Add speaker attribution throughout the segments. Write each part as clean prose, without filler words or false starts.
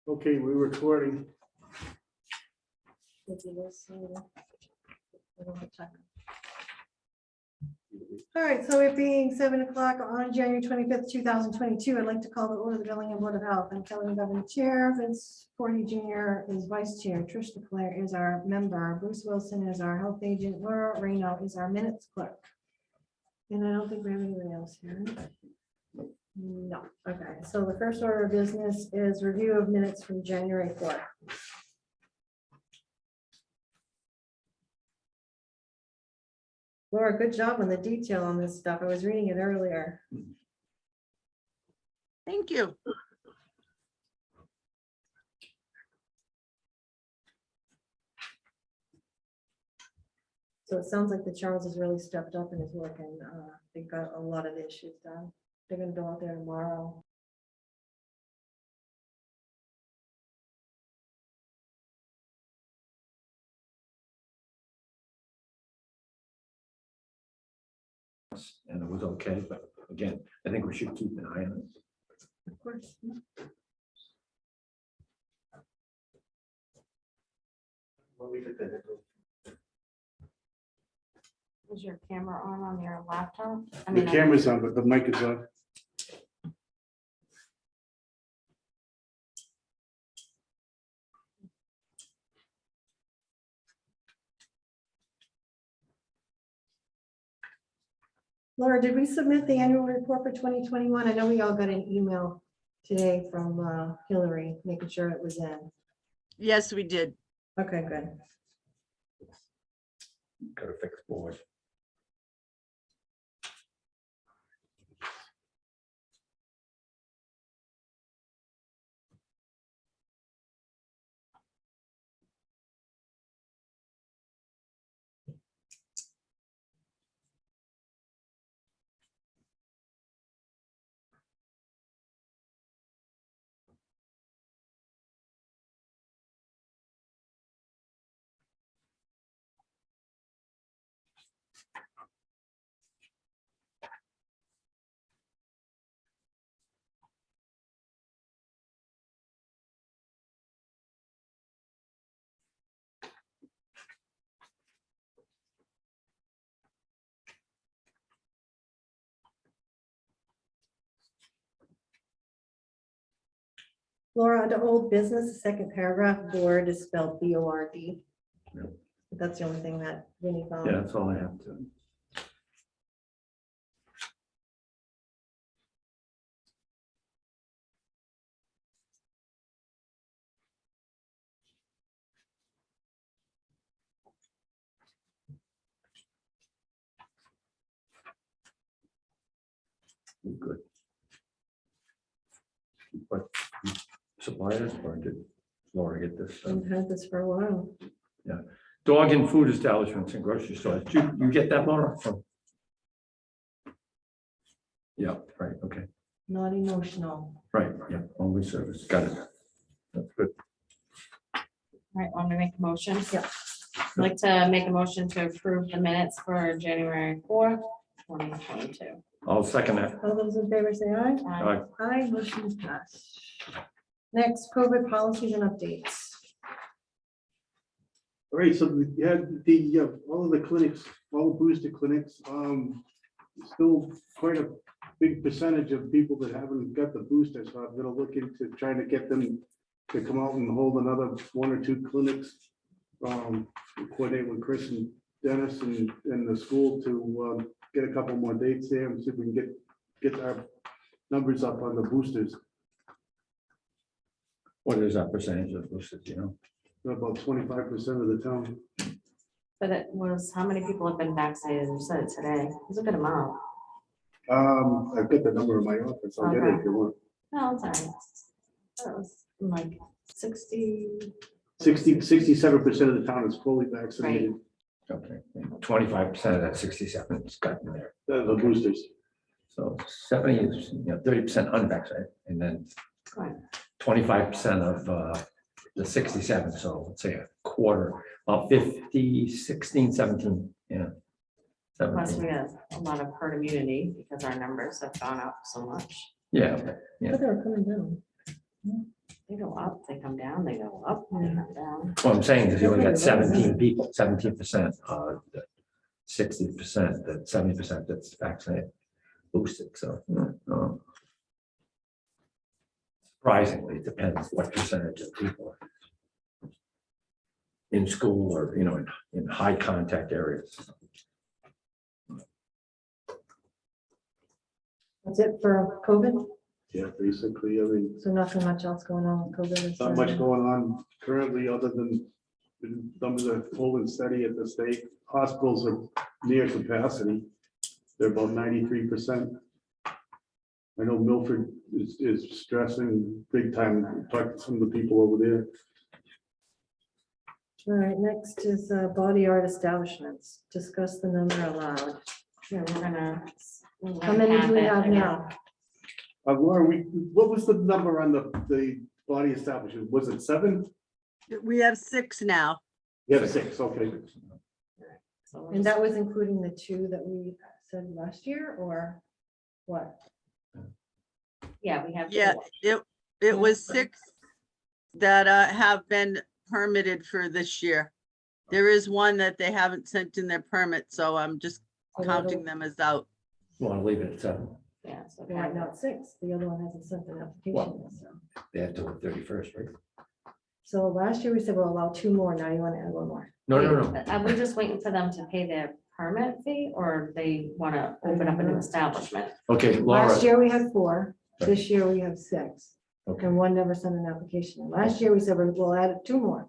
Speaker 1: Okay, we're recording.
Speaker 2: All right, so it being 7 o'clock on January 25th, 2022, I'd like to call the order of the Bellingham Board of Health. I'm Kelly McGovern, Chair. Vince Forty Jr. is Vice Chair. Trish DeClaire is our member. Bruce Wilson is our health agent. Laura Reno is our minutes clerk. And I don't think we have anyone else here. No. Okay, so the first order of business is review of minutes from January 4th. Laura, good job on the detail on this stuff. I was reading it earlier.
Speaker 3: Thank you.
Speaker 2: So it sounds like the Charles has really stepped up in his work and they got a lot of the issues done. They're gonna go out there tomorrow.
Speaker 4: And it was okay, but again, I think we should keep an eye on it.
Speaker 2: Of course.
Speaker 3: Is your camera on your laptop? I
Speaker 1: The
Speaker 3: mean,
Speaker 1: camera's on, but the mic is on.
Speaker 2: Laura, did we submit the annual report for 2021? I know we all got an email today from Hillary, making sure it was in.
Speaker 3: yes, we did.
Speaker 2: Okay, good.
Speaker 4: Got to fix board.
Speaker 2: Laura, under old business, the second paragraph, board is spelled B-O-R-D.
Speaker 4: Yep.
Speaker 2: That's the only thing that Vinnie found.
Speaker 4: Yeah, that's all I have to. Good. What suppliers or did Laura get this?
Speaker 2: I've had this for a while.
Speaker 4: Dog and food establishments and grocery stores. Did you get that, Laura? Yeah, right, okay,
Speaker 2: Not emotional.
Speaker 4: right, yeah, only service, got it. That's good.
Speaker 3: All right, want me to make a motion?
Speaker 2: Yeah.
Speaker 3: I'd like to make a motion to approve the minutes for January 4th, 2022.
Speaker 4: I'll second that.
Speaker 2: All those in favor say aye.
Speaker 4: All right,
Speaker 2: Aye, motion is passed. Next, COVID policies and updates.
Speaker 1: All right, so we had all of the clinics, all the booster clinics, still quite a big percentage of people that haven't got the booster. So I'm gonna look into trying to get them to come out and hold another 1 or 2 clinics. Coordinate with Chris and Dennis and the school to get a couple more dates there and see if we can get our numbers up on the boosters.
Speaker 4: what is that percentage of boosters, you know?
Speaker 1: About 25% of the town.
Speaker 3: But it was, how many people have been vaccinated? You said it today. It's a good amount.
Speaker 1: I've got the number in my office. I'll get it if you want.
Speaker 3: No, it's all right. That was like 60.
Speaker 1: 67% of the town is fully vaccinated.
Speaker 4: Okay, 25% of that 67 is gotten there.
Speaker 1: The boosters.
Speaker 4: So 70 is, 30% unvaccinated, and then
Speaker 3: Right.
Speaker 4: 25% of the 67, so let's say a quarter, 50, 16, 17, yeah.
Speaker 3: Plus
Speaker 4: 17.
Speaker 3: we have a lot of herd immunity because our numbers have gone up so much.
Speaker 4: Yeah,
Speaker 2: I thought they were coming down.
Speaker 3: They go up, they come down, they go up, they come down.
Speaker 4: What I'm saying is you only got 17 people, 17%, 60%, that 70% that's vaccinated, boosted, so. Surprisingly, it depends what percentage of people are in school or, in high contact areas.
Speaker 2: That's it for COVID?
Speaker 1: Yeah, basically, I mean,
Speaker 2: So nothing much else going on with COVID?
Speaker 1: not much going on currently, other than some of the full and steady at the state. Hospitals are near capacity. They're about 93%. I know Milford is stressing big time. Talked to some of the people over there.
Speaker 2: All right, next is body art establishments. Discuss the number allowed.
Speaker 3: Yeah, we're gonna.
Speaker 2: How many do we have now?
Speaker 1: Laura, what was the number on the body establishment? Was it 7?
Speaker 5: We have 6 now.
Speaker 1: Yeah, 6, okay.
Speaker 3: So we're
Speaker 2: And
Speaker 3: just-
Speaker 2: that was including the 2 that we said last year, or what?
Speaker 3: Yeah, we have.
Speaker 5: Yeah,
Speaker 3: four.
Speaker 5: it was 6 that have been permitted for this year. There is one that they haven't sent in their permit, so I'm just counting them as out.
Speaker 4: You want to leave it at 7,
Speaker 3: Yeah, so.
Speaker 2: Right now it's 6. The other one hasn't sent an application. yet, so.
Speaker 4: they have to the 31st, right?
Speaker 2: So last year we said we'll allow 2 more. Now you want to add 1 more.
Speaker 4: No.
Speaker 3: Are we just waiting for them to pay their permit fee, or they want to open up a new establishment?
Speaker 4: Okay, Laura,
Speaker 2: Last year we had 4. This year we have 6.
Speaker 4: okay,
Speaker 2: And 1 never sent an application. And last year we said we'll add 2 more.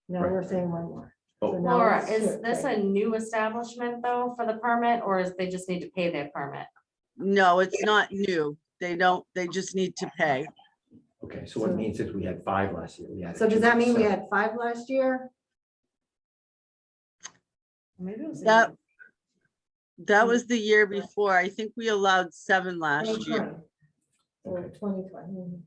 Speaker 2: Now
Speaker 4: Right.
Speaker 2: we're saying 1 more.
Speaker 4: Oh.
Speaker 2: So now
Speaker 3: Laura,
Speaker 2: it's
Speaker 3: is
Speaker 2: 6,
Speaker 3: this
Speaker 2: right?
Speaker 3: a new establishment though for the permit, or is they just need to pay their permit?
Speaker 5: No, it's not new. They just need to pay.
Speaker 4: okay, so what it means is we had 5 last year. We added
Speaker 2: So does
Speaker 4: 2,
Speaker 2: that mean we
Speaker 4: 7.
Speaker 2: had 5 last year?
Speaker 3: Maybe it was.
Speaker 5: That was the year before. I think we allowed 7 last year.
Speaker 2: 2020. So 2020.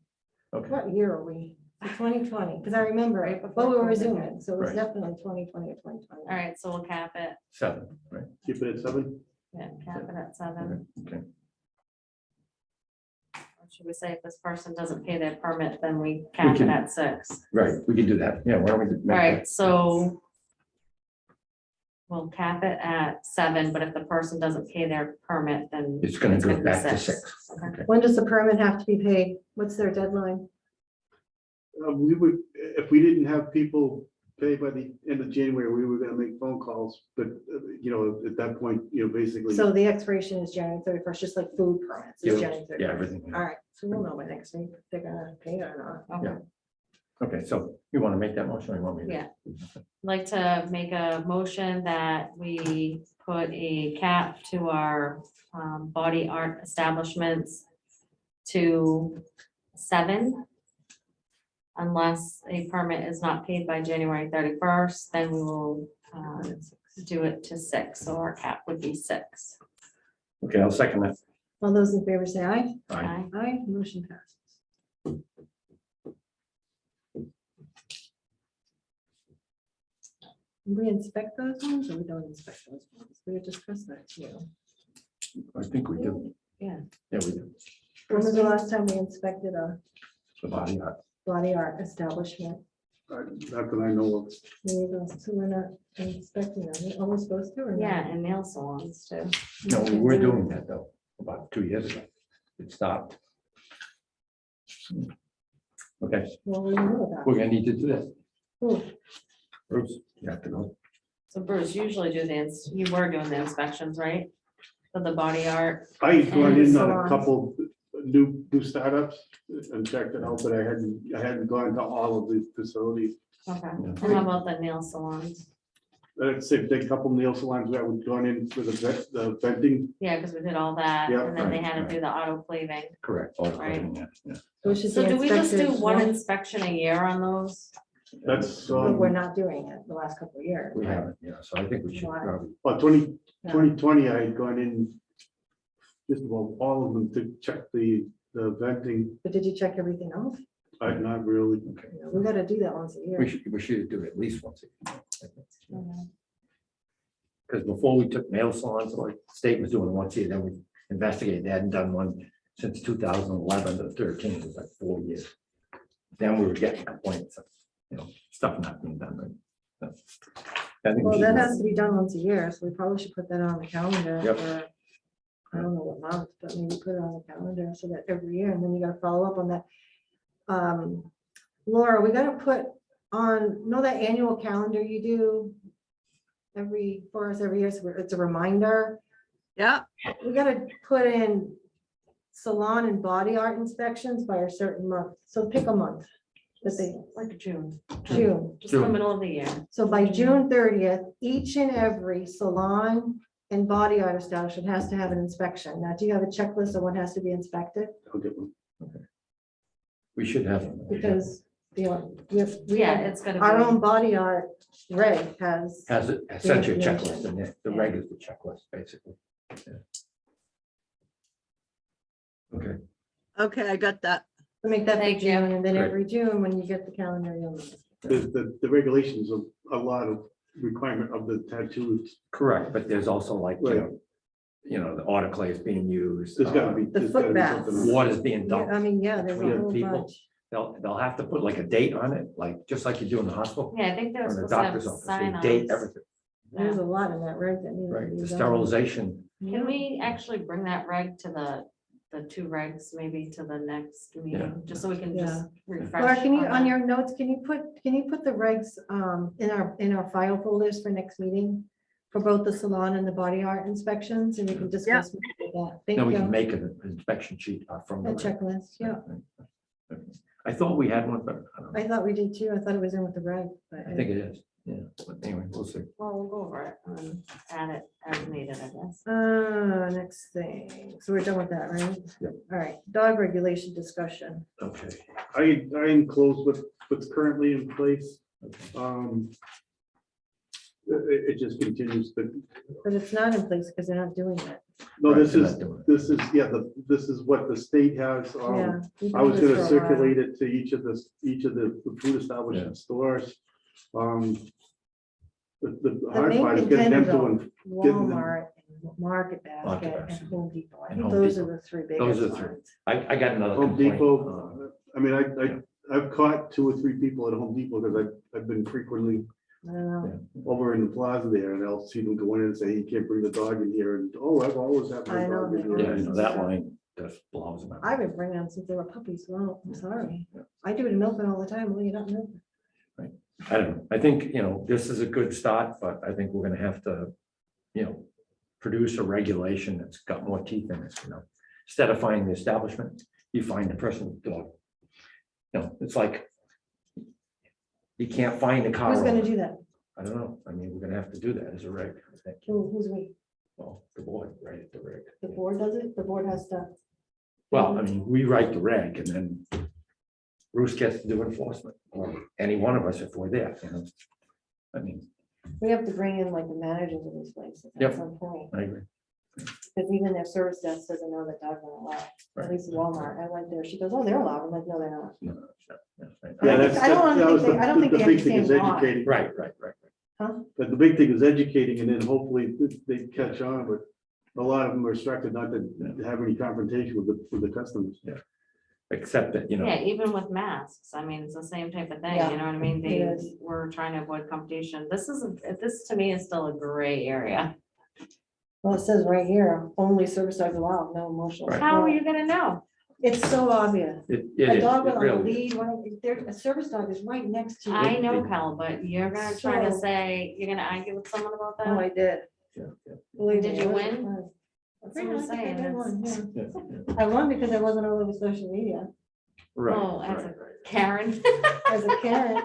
Speaker 4: Okay,
Speaker 2: What year are we? 2020, because I remember
Speaker 3: Right
Speaker 2: it,
Speaker 3: before
Speaker 2: but we were
Speaker 3: COVID.
Speaker 2: resuming, so it was
Speaker 4: Right.
Speaker 2: definitely 2020 or 2020.
Speaker 3: All right, so we'll cap it,
Speaker 4: 7, right?
Speaker 1: Keep it at 7.
Speaker 3: yeah, cap it at 7.
Speaker 4: Okay,
Speaker 3: Or should we say if this person doesn't pay their permit, then we cap it
Speaker 4: can-
Speaker 3: at 6?
Speaker 4: right, we can do that. Yeah, why don't we?
Speaker 3: All
Speaker 4: make that-
Speaker 3: right, so we'll cap it at 7, but if the person doesn't pay their permit, then
Speaker 4: It's gonna go
Speaker 3: be
Speaker 4: back to
Speaker 3: 6.
Speaker 4: 6.
Speaker 3: Okay.
Speaker 4: Okay,
Speaker 2: When does the permit have to be paid? What's their deadline?
Speaker 1: We would, if we didn't have people pay by the end of January, we were gonna make phone calls, but, at that point, basically.
Speaker 2: So the expiration is January 31st, just like food permits is
Speaker 4: Yeah,
Speaker 2: January 31st.
Speaker 4: yeah, everything.
Speaker 2: All right, so we'll know by next week if they're gonna pay it or not.
Speaker 3: Okay.
Speaker 4: Okay, so you want to make that motion or you want me to?
Speaker 3: Yeah. I'd like to make a motion that we put a cap to our body art establishments to 7. Unless a permit is not paid by January 31st, then we will do it to 6, so our cap would be 6.
Speaker 4: Okay, I'll second that.
Speaker 2: All those in favor say aye.
Speaker 4: Aye.
Speaker 2: Aye, motion passes. We inspect those ones or we don't inspect those ones? We discussed that too.
Speaker 4: I think we do.
Speaker 3: Yeah.
Speaker 4: Yeah, we do.
Speaker 2: When was the last time we inspected a
Speaker 4: The body art.
Speaker 2: body art establishment?
Speaker 1: Not that I know of.
Speaker 2: So we're not inspecting them. Are we supposed to or not?
Speaker 3: Yeah, and nail salons too.
Speaker 4: No, we were doing that though, about 2 years ago. It stopped. Okay,
Speaker 2: Well, we know about.
Speaker 4: we're gonna need to do that.
Speaker 2: Cool.
Speaker 4: Bruce, you have to go.
Speaker 3: So Bruce, usually you were doing the inspections, right? For the body art.
Speaker 1: I've gone in on a
Speaker 2: salons.
Speaker 1: couple new startups and checked it out, but I hadn't gone to all of the facilities.
Speaker 3: Okay.
Speaker 4: Yeah.
Speaker 3: And how about the nail salons?
Speaker 1: Let's say a couple nail salons that would gone in for the venting.
Speaker 3: Yeah, because we did all that,
Speaker 1: Yeah,
Speaker 3: and then they
Speaker 4: right,
Speaker 3: had to do the autoclaving.
Speaker 4: Correct. All
Speaker 3: Right.
Speaker 4: yeah, yeah.
Speaker 2: So it should
Speaker 3: So
Speaker 2: be
Speaker 3: do we just do
Speaker 2: inspected,
Speaker 3: one
Speaker 2: no?
Speaker 3: inspection a year on those?
Speaker 1: That's,
Speaker 2: But we're not doing it the last couple of years.
Speaker 4: We haven't, yeah, so I think we should
Speaker 2: Why?
Speaker 4: probably,
Speaker 1: Well, 2020, I had gone in just about all of them to check the venting.
Speaker 2: But did you check everything else?
Speaker 1: I've not really.
Speaker 4: okay.
Speaker 2: You know, We gotta do that once a year.
Speaker 4: We should do it at least once a year. Because before we took nail salons, like the state was doing it once a year, then we investigated, they hadn't done one since 2011 to 13, it was like 4 years. then we were getting complaints of, stuff not being done right. I think we
Speaker 2: Well,
Speaker 4: should
Speaker 2: that
Speaker 4: know.
Speaker 2: has to be done once a year, so we probably should put that on the calendar
Speaker 4: Yep.
Speaker 2: for, I don't know what month, but maybe put it on the calendar so that every year, and then you gotta follow up on that. Laura, we gotta put on, know that annual calendar you do for us every year, so it's a reminder.
Speaker 5: Yeah,
Speaker 2: We gotta put in salon and body art inspections by a certain month, so pick a month. That they,
Speaker 3: Like June,
Speaker 2: June.
Speaker 3: just in the
Speaker 4: June.
Speaker 3: middle of the year.
Speaker 2: So by June 30th, each and every salon and body art establishment has to have an inspection. Now, do you have a checklist of what has to be inspected?
Speaker 1: I'll get one.
Speaker 4: We should have them.
Speaker 2: Because, we
Speaker 3: Yeah,
Speaker 2: have,
Speaker 3: it's gonna be.
Speaker 2: our own body art reg has,
Speaker 4: Has it, sent you a
Speaker 2: information.
Speaker 4: checklist, and the reg is the checklist, basically. Yeah. Okay,
Speaker 5: okay, I got that.
Speaker 2: to make that for
Speaker 3: Thank you.
Speaker 2: June, and then
Speaker 4: Great.
Speaker 2: every June, when you get the calendar, you'll know.
Speaker 1: The regulations of a lot of requirement of the tattoos.
Speaker 4: correct, but there's also like,
Speaker 1: Right.
Speaker 4: The autoclaves being used.
Speaker 1: There's gotta be.
Speaker 2: The
Speaker 1: there's gotta
Speaker 2: foot
Speaker 1: be
Speaker 2: baths.
Speaker 1: something.
Speaker 4: Water's being
Speaker 2: Yeah,
Speaker 4: dumped.
Speaker 2: I mean, yeah, there's a
Speaker 4: between
Speaker 2: whole
Speaker 4: people.
Speaker 2: bunch.
Speaker 4: They'll have to put like a date on it, like, just like you do in the hospital.
Speaker 3: Yeah, I think they
Speaker 4: Or
Speaker 3: were
Speaker 4: in the
Speaker 3: supposed to have
Speaker 4: doctor's office,
Speaker 3: sign
Speaker 4: they date
Speaker 3: ons.
Speaker 4: everything,
Speaker 2: There's a lot in that reg that needs to
Speaker 4: right?
Speaker 2: be
Speaker 4: The
Speaker 2: done.
Speaker 4: sterilization,
Speaker 3: Can we actually bring that reg to the two regs, maybe to the next meeting, just so we can just refresh.
Speaker 2: Laura, can you, on
Speaker 3: that?
Speaker 2: your notes, can you put the regs in our file folders for next meeting? For both the salon and the body art inspections, and we can discuss that. Thank
Speaker 4: then we can
Speaker 2: you.
Speaker 4: make an inspection sheet from
Speaker 2: A
Speaker 4: the.
Speaker 2: checklist, yeah.
Speaker 4: Okay. I thought we had one, but I don't know.
Speaker 2: I thought we did too. I thought it was in with the reg, but
Speaker 4: I think it is, yeah, but anyway, we'll see.
Speaker 3: Well, we'll go over it and add it as needed, I guess.
Speaker 2: next thing. So we're done with that, right?
Speaker 4: Yep.
Speaker 2: All right, dog regulation discussion.
Speaker 4: Okay.
Speaker 1: I enclosed what's currently in place.
Speaker 4: Okay.
Speaker 1: It just continues, but
Speaker 2: But it's not in place because they're not doing it.
Speaker 1: no,
Speaker 4: Right,
Speaker 1: this
Speaker 4: they're
Speaker 1: is,
Speaker 4: not doing it.
Speaker 1: this is what the state has.
Speaker 2: Yeah. we've
Speaker 1: I
Speaker 2: done
Speaker 1: was
Speaker 2: this
Speaker 1: gonna
Speaker 2: for a while.
Speaker 1: circulate it to each of the food establishment stores. The hard
Speaker 2: main
Speaker 1: part is getting them to,
Speaker 2: contender, getting them-
Speaker 1: them-
Speaker 2: Walmart, and Market Basket,
Speaker 4: Basket.
Speaker 2: and Home Depot. I
Speaker 4: And
Speaker 2: think
Speaker 4: Home
Speaker 2: those
Speaker 4: Depot.
Speaker 2: are the three
Speaker 4: Those
Speaker 2: biggest
Speaker 4: are the three.
Speaker 2: ones.
Speaker 4: I got another
Speaker 1: Home
Speaker 4: complaint.
Speaker 1: Depot. I mean, I've caught 2 or 3 people at Home Depot because I've been frequently
Speaker 2: I don't know.
Speaker 1: over in the plaza there, and I'll see them go in and say, you can't bring the dog in here, and, oh, I've always had my
Speaker 2: I know,
Speaker 1: dog in
Speaker 2: they
Speaker 4: Yeah,
Speaker 1: here.
Speaker 4: that line just blows them
Speaker 2: I've
Speaker 4: out.
Speaker 2: been bringing them since they were puppies. Well, I'm sorry.
Speaker 4: Yeah.
Speaker 2: I do it in Milton all the time. Well, you don't know.
Speaker 4: I don't know, I think, this is a good start, but I think we're gonna have to, produce a regulation that's got more teeth in it, Instead of finding the establishment, you find the person with the dog. It's like you can't find the car.
Speaker 2: Who's gonna
Speaker 4: owner.
Speaker 2: do that?
Speaker 4: I don't know, I mean, we're gonna have to do that as a reg, I think.
Speaker 2: Who's we?
Speaker 4: Well, the board, right, at the reg.
Speaker 2: The board does it? The board has to.
Speaker 4: Well, I mean, we write the reg and then Bruce gets to do enforcement, or any one of us if we're there, I mean,
Speaker 2: We have to bring in like the managers of these places
Speaker 4: Yep.
Speaker 2: at some point.
Speaker 4: I agree.
Speaker 2: Because even their service desk doesn't know that dogs are allowed. At
Speaker 4: Right.
Speaker 2: least Walmart. I went there. She goes, oh, they're allowed. I'm like, no, they're not.
Speaker 4: No, right.
Speaker 1: Yeah,
Speaker 2: I
Speaker 1: that's,
Speaker 2: don't
Speaker 1: that
Speaker 2: think
Speaker 1: was
Speaker 2: they- I don't
Speaker 1: the
Speaker 2: think they
Speaker 1: big thing is
Speaker 2: understand why.
Speaker 1: educating.
Speaker 4: Right.
Speaker 1: But the big thing is educating, and then hopefully they catch on, but a lot of them are instructed not to have any confrontation with the customers.
Speaker 4: Except that,
Speaker 3: Yeah, even with masks, I mean, it's the same type of thing,
Speaker 2: Yeah,
Speaker 3: you know what I mean?
Speaker 2: it
Speaker 3: They
Speaker 2: is.
Speaker 3: were trying to avoid competition. This to me is still a gray area.
Speaker 2: Well, it says right here, only service dogs allowed, no emotional.
Speaker 4: Right.
Speaker 3: How are
Speaker 2: support.
Speaker 3: you gonna know?
Speaker 2: It's so obvious.
Speaker 4: it
Speaker 2: A
Speaker 4: is,
Speaker 2: dog
Speaker 4: it
Speaker 2: on a
Speaker 4: really is.
Speaker 2: lead, a service dog is right next to you.
Speaker 3: I know, Cal, but you're gonna try to
Speaker 2: So-
Speaker 3: say, you're gonna argue with someone about
Speaker 2: Oh,
Speaker 3: that?
Speaker 2: I did.
Speaker 4: Yeah, yeah,
Speaker 2: Believe
Speaker 3: Did
Speaker 2: me,
Speaker 3: you
Speaker 2: I was
Speaker 3: win?
Speaker 2: surprised.
Speaker 3: That's
Speaker 2: Pretty
Speaker 3: what I'm
Speaker 2: much, I think
Speaker 3: saying.
Speaker 2: I won,
Speaker 3: It's-
Speaker 2: yeah.
Speaker 4: yeah.
Speaker 2: I won because I wasn't all over social media
Speaker 4: Right,
Speaker 3: Oh, as a-
Speaker 4: right, right.
Speaker 3: Karen,
Speaker 2: as a Karen.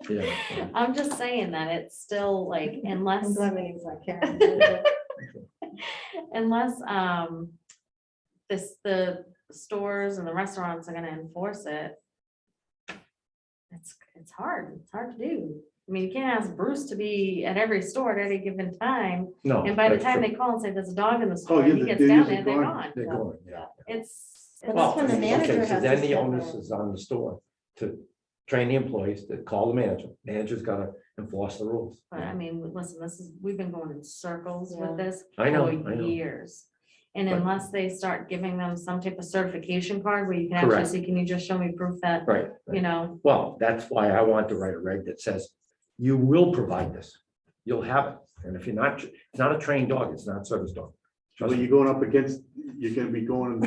Speaker 4: Yeah,
Speaker 3: I'm just saying that it's still like,
Speaker 2: I'm
Speaker 3: unless,
Speaker 2: glad my name's not Karen.
Speaker 3: unless, the stores and the restaurants are gonna enforce it. It's hard to do. I mean, you can't ask Bruce to be at every store at any given time,
Speaker 4: no.
Speaker 3: and by the
Speaker 4: that's
Speaker 3: time
Speaker 4: true.
Speaker 3: they call and say there's a dog in the store,
Speaker 1: yeah,
Speaker 3: he gets
Speaker 1: they're
Speaker 3: down
Speaker 1: usually
Speaker 3: there, they're
Speaker 1: gone.
Speaker 3: gone.
Speaker 4: They're going, yeah.
Speaker 3: It's,
Speaker 2: But
Speaker 4: Well,
Speaker 2: that's when the
Speaker 4: okay,
Speaker 2: manager
Speaker 4: so
Speaker 2: has
Speaker 4: then
Speaker 2: to
Speaker 4: the
Speaker 2: step
Speaker 4: onus
Speaker 2: in.
Speaker 4: is on the store to train the employees to call the manager. Manager's gotta enforce the rules.
Speaker 3: but I mean, listen, we've been going in circles
Speaker 2: Yeah.
Speaker 3: with this
Speaker 4: I know,
Speaker 3: for
Speaker 4: I know.
Speaker 3: years. And
Speaker 4: Right.
Speaker 3: unless they start giving them some type of certification card where you can actually
Speaker 4: Correct.
Speaker 3: see, can you just show me proof that,
Speaker 4: Right.
Speaker 3: you know,
Speaker 4: Well, that's why I want to write a reg that says, you will provide this. You'll have it. And if you're not, it's not a trained dog, it's not a service dog. Trust
Speaker 1: When
Speaker 4: me.
Speaker 1: you're going up against, you're gonna be going,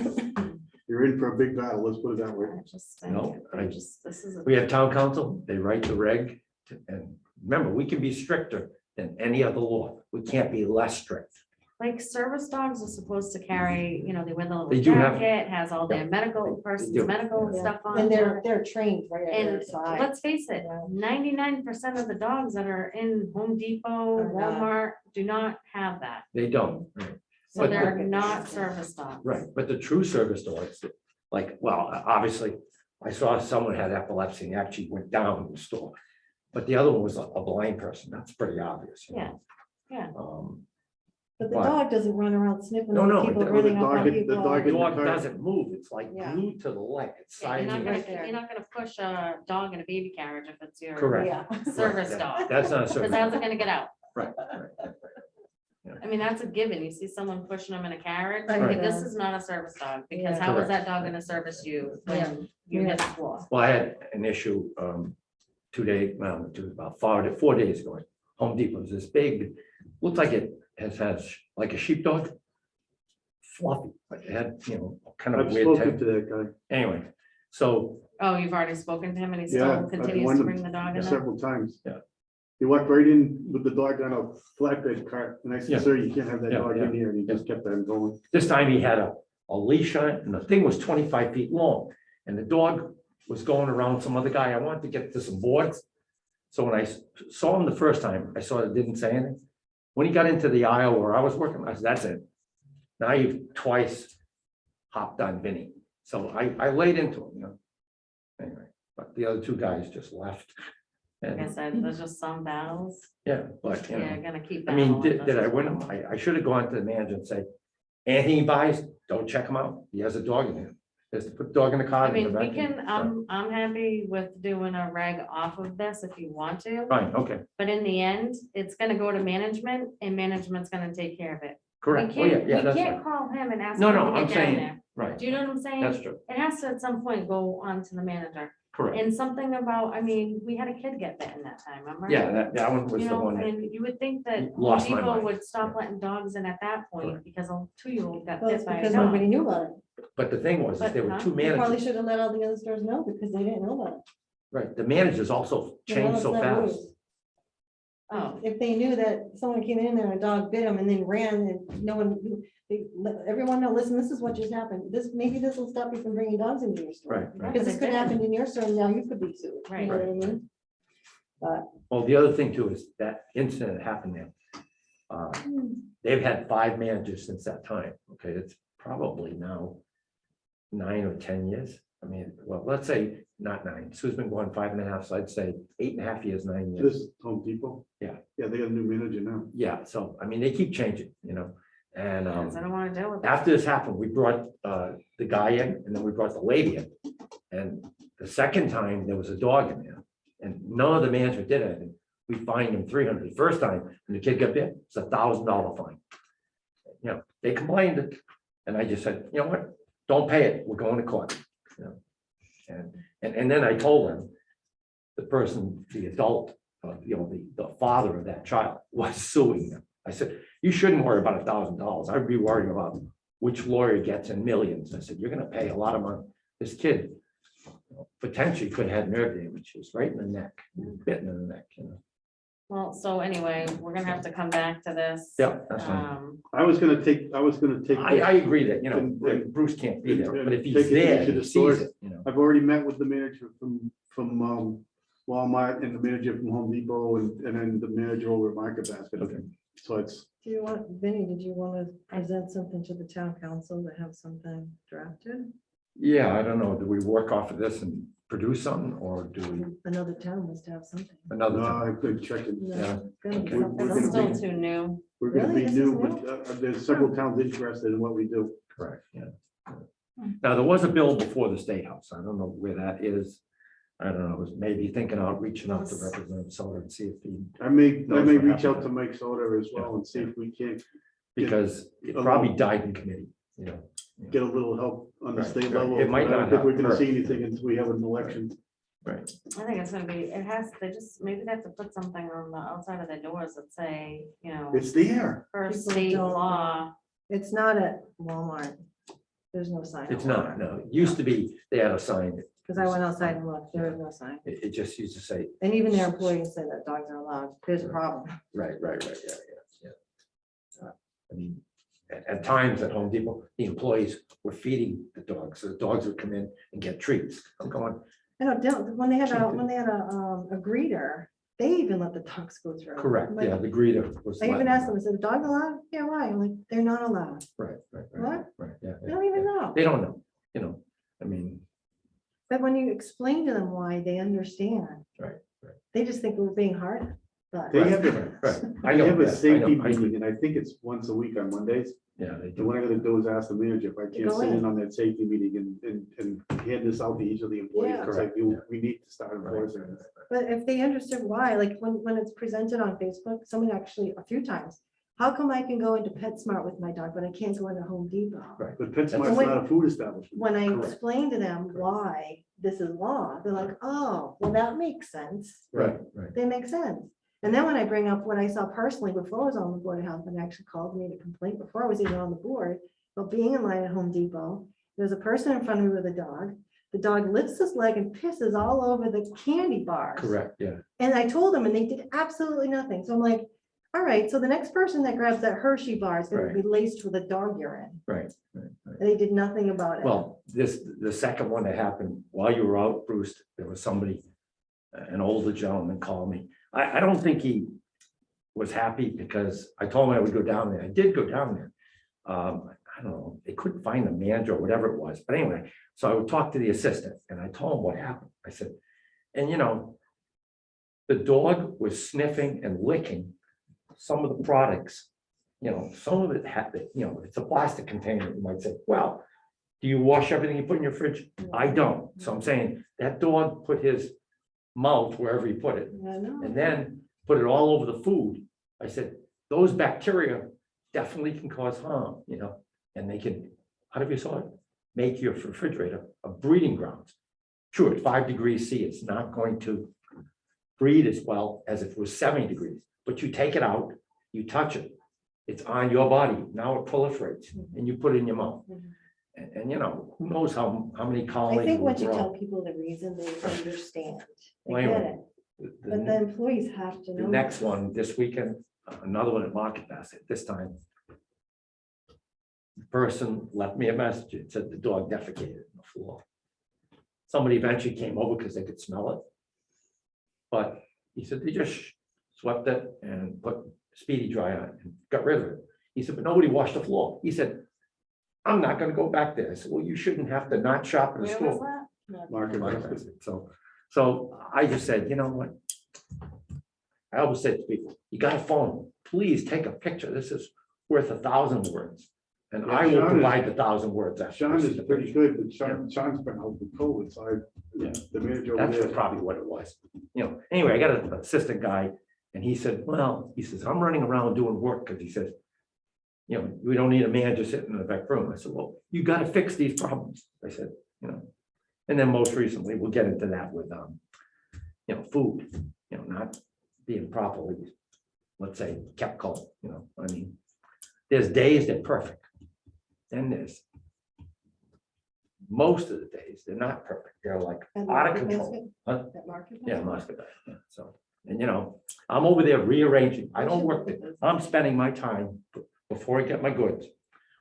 Speaker 1: you're in for a big battle, let's put it that way.
Speaker 3: I just think,
Speaker 4: No,
Speaker 3: I
Speaker 4: I-
Speaker 3: just, this is.
Speaker 4: We have town council, they write the reg, and remember, we can be stricter than any other law. We can't be less strict.
Speaker 3: Like service dogs are supposed to carry, you know, they wear the
Speaker 4: They
Speaker 3: little
Speaker 4: do have-
Speaker 3: jacket, has all their
Speaker 4: Yeah.
Speaker 3: medical,
Speaker 4: They
Speaker 3: person's
Speaker 4: do.
Speaker 3: medical
Speaker 2: Yeah.
Speaker 3: stuff on.
Speaker 2: And they're trained right at their
Speaker 3: And
Speaker 2: side.
Speaker 3: let's face it, 99% of the dogs that are in Home Depot,
Speaker 2: Are not.
Speaker 3: Walmart, do not have that.
Speaker 4: They don't. Right.
Speaker 3: So
Speaker 4: But
Speaker 3: they're
Speaker 2: the-
Speaker 3: not service dogs.
Speaker 4: Right, but the true service dogs, like, well, obviously, I saw someone had epilepsy and actually went down in the store. But the other one was a blind person, that's pretty obvious. You know?
Speaker 3: Yeah.
Speaker 2: But the
Speaker 4: But-
Speaker 2: dog doesn't run around sniffing
Speaker 4: No,
Speaker 2: at
Speaker 4: no,
Speaker 2: people,
Speaker 4: the
Speaker 2: running up
Speaker 1: dog-
Speaker 2: on
Speaker 1: the
Speaker 2: people.
Speaker 1: dog
Speaker 4: The
Speaker 1: in the
Speaker 4: dog
Speaker 1: car.
Speaker 4: doesn't move, it's like
Speaker 2: Yeah.
Speaker 4: glued to the leg, it's
Speaker 3: Yeah, You're not
Speaker 4: siding.
Speaker 3: gonna,
Speaker 2: Right there.
Speaker 3: you're not gonna push a dog in a baby carriage if it's your
Speaker 4: Correct.
Speaker 2: Yeah.
Speaker 3: service
Speaker 4: Right,
Speaker 3: dog.
Speaker 4: That's not a
Speaker 3: Because
Speaker 4: service.
Speaker 3: how's
Speaker 4: dog.
Speaker 3: it gonna get out?
Speaker 4: Right.
Speaker 3: I mean, that's a given. You see someone pushing them in a carriage,
Speaker 2: Right.
Speaker 3: like, this is not a service dog, because
Speaker 2: Yeah.
Speaker 3: how is
Speaker 4: Correct.
Speaker 3: that dog gonna service you when you hit the floor?
Speaker 4: Well, I had an issue 2 days, well, it was about 4 days ago. Home Depot is this big, looks like it has like a sheepdog. Fluffy, like it had, you know, kind of
Speaker 1: I've
Speaker 4: weird
Speaker 1: spoken
Speaker 4: tail.
Speaker 1: to that guy.
Speaker 4: Anyway, so
Speaker 3: Oh, you've already spoken to him and he
Speaker 1: Yeah,
Speaker 3: still
Speaker 1: I've
Speaker 3: continues to
Speaker 1: wondered
Speaker 3: bring the dog in there?
Speaker 1: several times.
Speaker 4: Yeah.
Speaker 1: He walked right in with the dog on a flatbed cart, and I
Speaker 4: Yeah.
Speaker 1: said, sir, you can't have that
Speaker 4: Yeah,
Speaker 1: dog in
Speaker 4: yeah,
Speaker 1: here, and he just kept on going.
Speaker 4: this time he had a leash on it and the thing was 25 feet long. And the dog was going around some other guy. I wanted to get to some boards. So when I saw him the first time, I sort of didn't say anything. When he got into the aisle where I was working, I said, that's it. Now you've twice hopped on Vinny. So I laid into him, you know. Anyway, but the other two guys just left.
Speaker 3: Like I
Speaker 4: And,
Speaker 3: said, there's just some battles.
Speaker 4: yeah, but, you
Speaker 3: Yeah,
Speaker 4: know,
Speaker 3: gonna keep.
Speaker 4: I mean,
Speaker 3: battling.
Speaker 4: did I win him? I should have gone to the manager and say, anything he buys, don't check him out. He has a dog in him. Just to put the dog in the car.
Speaker 3: I
Speaker 4: and
Speaker 3: mean,
Speaker 4: come
Speaker 3: we
Speaker 4: back in.
Speaker 3: can,
Speaker 4: So,
Speaker 3: I'm happy with doing a reg off of this if you want to,
Speaker 4: Fine, okay,
Speaker 3: but in the end, it's gonna go to management and management's gonna take care of it. We
Speaker 4: correct. Oh, yeah,
Speaker 3: can't,
Speaker 4: yeah,
Speaker 3: we
Speaker 4: that's
Speaker 3: can't
Speaker 4: fine.
Speaker 3: call him and ask
Speaker 4: No,
Speaker 3: him
Speaker 4: no,
Speaker 3: to
Speaker 4: I'm
Speaker 3: get down
Speaker 4: saying,
Speaker 3: there.
Speaker 4: right,
Speaker 3: Do you know what I'm saying?
Speaker 4: that's true,
Speaker 3: It has to at some point go on to the manager.
Speaker 4: correct.
Speaker 3: And something about, I mean, we had a kid get bitten that time, remember?
Speaker 4: Yeah, that one was
Speaker 3: You
Speaker 4: the
Speaker 3: know,
Speaker 4: one that,
Speaker 3: and you would think that Home
Speaker 4: Lost my
Speaker 3: Depot
Speaker 4: mind.
Speaker 3: would stop
Speaker 4: Yeah.
Speaker 3: letting dogs in at that point
Speaker 4: Correct.
Speaker 3: because a 2-year-old got
Speaker 2: Well, it's
Speaker 3: bit by a
Speaker 2: because
Speaker 3: dog.
Speaker 2: nobody knew about it.
Speaker 4: but the thing was, is
Speaker 3: But,
Speaker 4: there were
Speaker 3: huh?
Speaker 4: two
Speaker 2: They probably
Speaker 4: managers,
Speaker 2: should have let all the other stores know because they didn't know about it.
Speaker 4: right, the managers also
Speaker 2: You know,
Speaker 4: changed
Speaker 2: it's
Speaker 4: so
Speaker 2: not
Speaker 4: fast.
Speaker 2: rules.
Speaker 3: Oh,
Speaker 2: If they knew that someone came in there and a dog bit them and then ran and no one, they let everyone know, listen, this is what just happened. Maybe this will stop you from bringing dogs into your store.
Speaker 4: Right, right.
Speaker 2: Because this could happen in your store and now you could be sued. You
Speaker 3: Right.
Speaker 2: know what I mean?
Speaker 4: Well, the other thing too is that incident that happened there. They've had 5 managers since that time, okay, it's probably now 9 or 10 years. I mean, well, let's say not 9, Sue's been going 5.5, so I'd say 8.5 years, 9 years.
Speaker 1: This is Home Depot?
Speaker 4: Yeah.
Speaker 1: Yeah, they got a new manager now.
Speaker 4: Yeah, so, I mean, they keep changing, you know, and
Speaker 3: because I don't wanna deal with it.
Speaker 4: after this happened, we brought the guy in and then we brought the lady in. And the second time, there was a dog in there and none of the management did anything. We fined him 300. The first time, when the kid got bit, it's $1,000 fine. You know, they complained and I just said, you know what, don't pay it, we're going to court. You know, and then I told him, the person, the adult, you know, the father of that child was suing them. I said, you shouldn't worry about $1,000. I'd be worried about which lawyer gets in millions. I said, you're gonna pay a lot of money. This kid potentially could have had nerve damage. It was right in the neck, bitten in the neck, you know.
Speaker 3: Well, so anyway, we're gonna have to come back to this.
Speaker 4: Yeah, that's fine.
Speaker 1: I was gonna take.
Speaker 4: I agree that, you know,
Speaker 1: And-
Speaker 4: that Bruce can't be there, but if he's
Speaker 1: Take it
Speaker 4: there,
Speaker 1: to
Speaker 4: he
Speaker 1: the
Speaker 4: sees
Speaker 1: stores.
Speaker 4: it, you know.
Speaker 1: I've already met with the manager from Walmart and the manager from Home Depot and then the manager over at Market Basket.
Speaker 4: Okay.
Speaker 1: So it's,
Speaker 2: Do you want, Vinny, did you want to present something to the town council to have something drafted?
Speaker 4: Yeah, I don't know. Do we work off of this and produce something or do we
Speaker 2: Another town must have something.
Speaker 4: another
Speaker 1: no,
Speaker 4: time?
Speaker 1: I could check it.
Speaker 2: No,
Speaker 4: Yeah.
Speaker 2: gotta be
Speaker 4: Okay.
Speaker 2: something
Speaker 3: This is
Speaker 1: We're
Speaker 2: else.
Speaker 3: still too new.
Speaker 1: We're gonna
Speaker 2: Really?
Speaker 1: be
Speaker 2: This
Speaker 1: new,
Speaker 2: is
Speaker 1: but there's several towns interested in what we do.
Speaker 4: Correct, yeah. Now, there was a bill before the State House. I don't know where that is. I don't know, was maybe thinking out, reaching out to Representative Solar and see if he,
Speaker 1: I may
Speaker 4: No, it's
Speaker 1: reach
Speaker 4: what
Speaker 1: out
Speaker 4: happened.
Speaker 1: to Mike Soder as well and see if we can.
Speaker 4: because it
Speaker 1: a
Speaker 4: probably
Speaker 1: little-
Speaker 4: died in committee. you know.
Speaker 1: get a little help on the
Speaker 4: Right,
Speaker 1: state
Speaker 4: right.
Speaker 1: level.
Speaker 4: It might
Speaker 1: I don't
Speaker 4: not
Speaker 1: think we're gonna
Speaker 4: hurt.
Speaker 1: see anything until we have an election.
Speaker 4: Right,
Speaker 3: I think it's gonna be, they just, maybe they have to put something on the outside of the doors that say, you know,
Speaker 1: It's there.
Speaker 3: per
Speaker 2: People
Speaker 3: state
Speaker 2: don't-
Speaker 3: law.
Speaker 2: It's not at Walmart. There's no sign.
Speaker 4: it's not, no, it used to be, they had a sign,
Speaker 2: Because I went outside and looked, there is no sign.
Speaker 4: it just used to say,
Speaker 2: And even their employees say that dogs are allowed. There's a problem.
Speaker 4: right, yeah. I mean, at times at Home Depot, the employees were feeding the dogs, so the dogs would come in and get treats. I'm going,
Speaker 2: I know, when they had a greeter, they even let the dogs go through.
Speaker 4: correct,
Speaker 2: Like,
Speaker 4: yeah, the greeter was.
Speaker 2: I even
Speaker 4: letting
Speaker 2: asked
Speaker 4: them.
Speaker 2: them, is the dog allowed? Yeah, why? I'm like, they're not allowed.
Speaker 4: Right,
Speaker 2: What?
Speaker 4: yeah.
Speaker 2: They don't even know.
Speaker 4: They don't know, you know, I mean,
Speaker 2: But when you explain to them why, they understand.
Speaker 4: Right.
Speaker 2: They just think we're being hard, but.
Speaker 1: They
Speaker 4: Right,
Speaker 1: have a,
Speaker 4: right. I
Speaker 1: they
Speaker 4: know,
Speaker 1: have a
Speaker 4: yeah, I
Speaker 1: safety
Speaker 4: know, I-
Speaker 1: meeting, and I think it's once a week on Mondays.
Speaker 4: Yeah, they
Speaker 1: And
Speaker 4: do.
Speaker 1: what I'm gonna do is ask the manager if I can't
Speaker 2: Go
Speaker 1: sit in
Speaker 2: in.
Speaker 1: on that safety meeting and hand this out to each of the employees.
Speaker 2: Yeah.
Speaker 1: It's like,
Speaker 4: Correct,
Speaker 1: we need to start
Speaker 4: Right,
Speaker 1: enforcing
Speaker 4: right,
Speaker 1: this.
Speaker 2: But if they understood why, like when it's presented on Facebook, someone actually a few times, how come I can go into PetSmart with my dog, but I can't go into Home Depot?
Speaker 4: Right.
Speaker 1: But PetSmart's
Speaker 2: And when-
Speaker 1: not a food establishment.
Speaker 2: When I
Speaker 4: Correct.
Speaker 2: explain to them why this is law, they're like, oh, well, that makes sense.
Speaker 4: Right.
Speaker 2: They make sense. And then when I bring up what I saw personally before I was on the Board of Health and actually called me to complain before I was even on the board, but being in line at Home Depot, there's a person in front of me with a dog. The dog lifts his leg and pisses all over the candy bars.
Speaker 4: Correct, yeah,
Speaker 2: And I told them and they did absolutely nothing. So I'm like, all right, so the next person that grabs that Hershey bar is gonna be laced with a dog urine.
Speaker 4: right.
Speaker 2: And they did nothing about it.
Speaker 4: Well, the second one that happened while you were out, Bruce, there was somebody, an older gentleman called me. I don't think he was happy because I told him I would go down there. I did go down there. I don't know, they couldn't find the manager or whatever it was, but anyway, so I would talk to the assistant and I told him what happened. I said, and you know, the dog was sniffing and licking some of the products. You know, some of it had, you know, it's a plastic container. You might say, well, do you wash everything you put in your fridge? I don't. So I'm saying that dog put his mouth wherever he put it
Speaker 2: I know.
Speaker 4: and then put it all over the food. I said, those bacteria definitely can cause harm, you know, and they can, how do you saw it? Make your refrigerator a breeding grounds. Sure, at 5 degrees C, it's not going to breed as well as if it was 70 degrees, but you take it out, you touch it, it's on your body. Now it proliferates and you put it in your mouth. And you know, who knows how many
Speaker 2: I
Speaker 4: colonies
Speaker 2: think
Speaker 4: will
Speaker 2: once you tell
Speaker 4: grow.
Speaker 2: people the reason, they understand. They
Speaker 4: Well,
Speaker 2: get
Speaker 4: anyway,
Speaker 2: it.
Speaker 4: the-
Speaker 2: But the employees have to
Speaker 4: The
Speaker 2: know.
Speaker 4: next one this weekend, another one at Market Basket, this time. The person left me a message, it said the dog defecated on the floor. Somebody eventually came over because they could smell it. But he said they just swept it and put speedy dry on it and got rid of it. He said, but nobody washed the floor. He said, I'm not gonna go back there. I said, well, you shouldn't have to not shop at a
Speaker 3: Where
Speaker 4: store.
Speaker 3: was that?
Speaker 1: Market.
Speaker 4: So I just said, you know what? I always said to people, you got a phone, please take a picture. This is worth 1,000 words. And
Speaker 1: Yeah,
Speaker 4: I will
Speaker 1: Sean is-
Speaker 4: provide the 1,000 words. after
Speaker 1: Sean
Speaker 4: this
Speaker 1: is
Speaker 4: the
Speaker 1: pretty
Speaker 4: picture.
Speaker 1: good, but Sean's been out with COVID, so
Speaker 4: Yeah.
Speaker 1: the manager over
Speaker 4: That's
Speaker 1: there.
Speaker 4: probably what it was. You know, anyway, I got an assistant guy and he said, well, he says, I'm running around doing work because he says, you know, we don't need a manager sitting in the back room. I said, well, you got to fix these problems. I said, you know, and then most recently, we'll get into that with, you know, food, you know, not being properly, let's say, kept cold, you know, I mean, there's days they're perfect. Then there's most of the days, they're not perfect. They're like
Speaker 2: At
Speaker 4: out of
Speaker 2: Market
Speaker 4: control.
Speaker 2: Basket?
Speaker 4: Huh?
Speaker 2: At Market
Speaker 4: Yeah,
Speaker 2: Basket?
Speaker 4: Muscadine, yeah, so, and you know, I'm over there rearranging, I don't work there, I'm spending my time before I get my goods,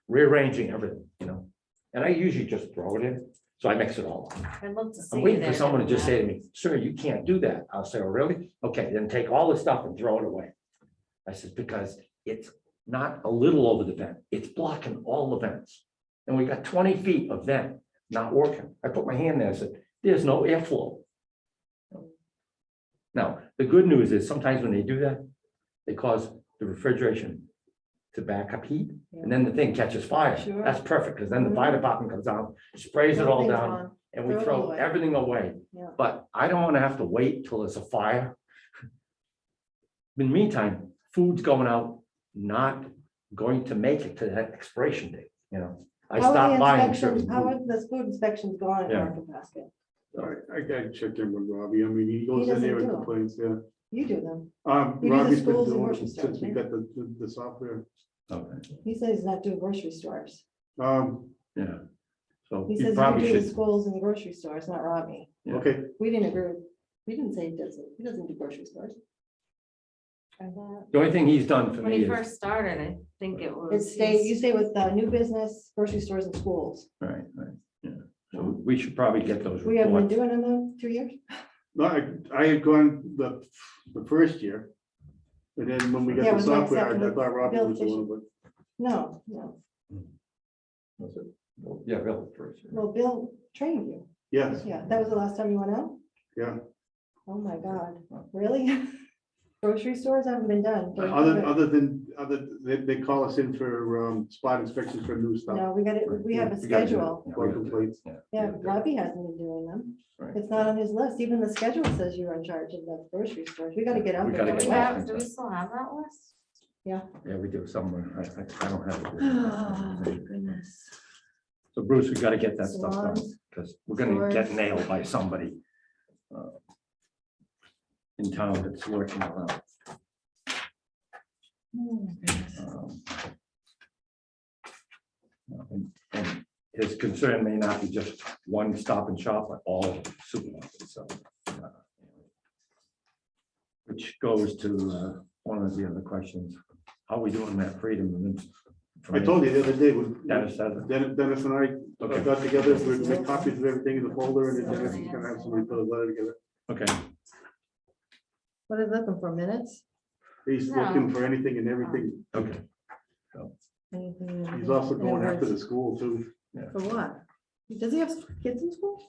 Speaker 4: rearranging everything, you know? And I usually just throw it in, so I mix it all up.
Speaker 3: I'd love to see.
Speaker 4: I'm
Speaker 3: you
Speaker 4: waiting for
Speaker 3: there
Speaker 4: someone to
Speaker 3: doing
Speaker 4: just
Speaker 3: that.
Speaker 4: say to me, sir, you can't do that. I'll say, oh, really? Okay, then take all the stuff and throw it away. I said, because it's not a little over the vent, it's blocking all the vents. And we got 20 feet of vent not working. I put my hand there, I said, there's no airflow. Now, the good news is sometimes when they do that, they cause the refrigeration to back up heat, and then the thing catches fire.
Speaker 2: Sure.
Speaker 4: That's perfect, because then the fire department comes out, sprays it all
Speaker 2: Everything's
Speaker 4: down,
Speaker 2: gone.
Speaker 4: and we
Speaker 2: Throw it
Speaker 4: throw
Speaker 2: away.
Speaker 4: everything away.
Speaker 2: Yeah.
Speaker 4: But I don't want to have to wait till there's a fire. In the meantime, food's going out, not going to make it to that expiration date, you know? I
Speaker 2: How are
Speaker 4: stopped
Speaker 2: the
Speaker 4: buying
Speaker 2: inspections,
Speaker 4: certain
Speaker 2: how
Speaker 4: food.
Speaker 2: are the food inspections going at
Speaker 4: Yeah.
Speaker 2: Market Basket?
Speaker 1: I gotta check in with Robbie. I mean, he goes in
Speaker 2: doesn't
Speaker 1: there and
Speaker 2: do 'em.
Speaker 1: complains, yeah.
Speaker 2: You do them. You do the
Speaker 1: Robbie's been
Speaker 2: schools and
Speaker 1: doing
Speaker 2: grocery
Speaker 1: it
Speaker 2: stores,
Speaker 1: since we
Speaker 2: right?
Speaker 1: got the software.
Speaker 4: Okay,
Speaker 2: He says he's not doing grocery stores.
Speaker 4: yeah. So
Speaker 2: He
Speaker 4: you
Speaker 2: says you
Speaker 4: probably
Speaker 2: do the
Speaker 4: should,
Speaker 2: schools and the grocery stores, not Robbie.
Speaker 4: Yeah.
Speaker 1: Okay,
Speaker 2: We didn't agree. We didn't say he doesn't do grocery stores.
Speaker 4: the only thing he's done for
Speaker 3: When
Speaker 4: me
Speaker 3: he
Speaker 4: is,
Speaker 3: first started, I think it was.
Speaker 2: It's you stay with new business, grocery stores and schools.
Speaker 4: right, yeah. So we should probably get those
Speaker 2: We haven't been
Speaker 4: reports.
Speaker 2: doing them in 2 years.
Speaker 1: no, I had gone the first year. And then when we
Speaker 2: Yeah,
Speaker 1: got
Speaker 2: it
Speaker 1: the
Speaker 2: was like
Speaker 1: software,
Speaker 2: second
Speaker 1: I
Speaker 2: with
Speaker 1: thought Robbie
Speaker 2: Bill
Speaker 1: was the one, but
Speaker 2: No.
Speaker 4: Was it? Well, yeah, Bill first.
Speaker 2: Well, Bill trained you.
Speaker 1: yes,
Speaker 2: Yeah, that was the last time you went out?
Speaker 1: yeah.
Speaker 2: Oh, my God. Really? Grocery stores haven't been done.
Speaker 1: They call us in for spot inspections for new stuff.
Speaker 2: No, we got it. We have a
Speaker 4: We gotta do it.
Speaker 2: schedule.
Speaker 4: Yeah, we gotta do it.
Speaker 1: Complaints.
Speaker 2: Yeah, Robbie hasn't been doing them.
Speaker 4: Right.
Speaker 2: It's not on his list. Even the schedule says you're in charge of the grocery stores. We gotta get up.
Speaker 4: We
Speaker 2: there.
Speaker 4: gotta
Speaker 3: Do
Speaker 4: get
Speaker 3: we
Speaker 4: that.
Speaker 3: have, do we still have that list?
Speaker 4: Yeah, we do somewhere. I don't have
Speaker 2: Oh,
Speaker 4: it.
Speaker 2: goodness.
Speaker 4: So Bruce, we gotta get that stuff done,
Speaker 2: Salons,
Speaker 4: because we're gonna get
Speaker 2: stores.
Speaker 4: nailed by somebody in town that's lurking around.
Speaker 2: Oh, my goodness.
Speaker 4: And his concern may not be just one stop and shop, but all supermarkets, so. Which goes to one of the other questions, how are we doing that freedom of
Speaker 1: I told you the other day, when
Speaker 4: Dennis said it.
Speaker 1: Dennis and I
Speaker 4: Okay.
Speaker 1: got together, we made copies of everything in the folder, and then Dennis is gonna have somebody put a letter together.
Speaker 4: Okay,
Speaker 2: What are they looking for, minutes?
Speaker 1: He's
Speaker 3: No.
Speaker 1: looking for anything and everything.
Speaker 4: okay.
Speaker 2: Anything?
Speaker 1: He's also going after the school too.
Speaker 2: For what? Does he have kids in school?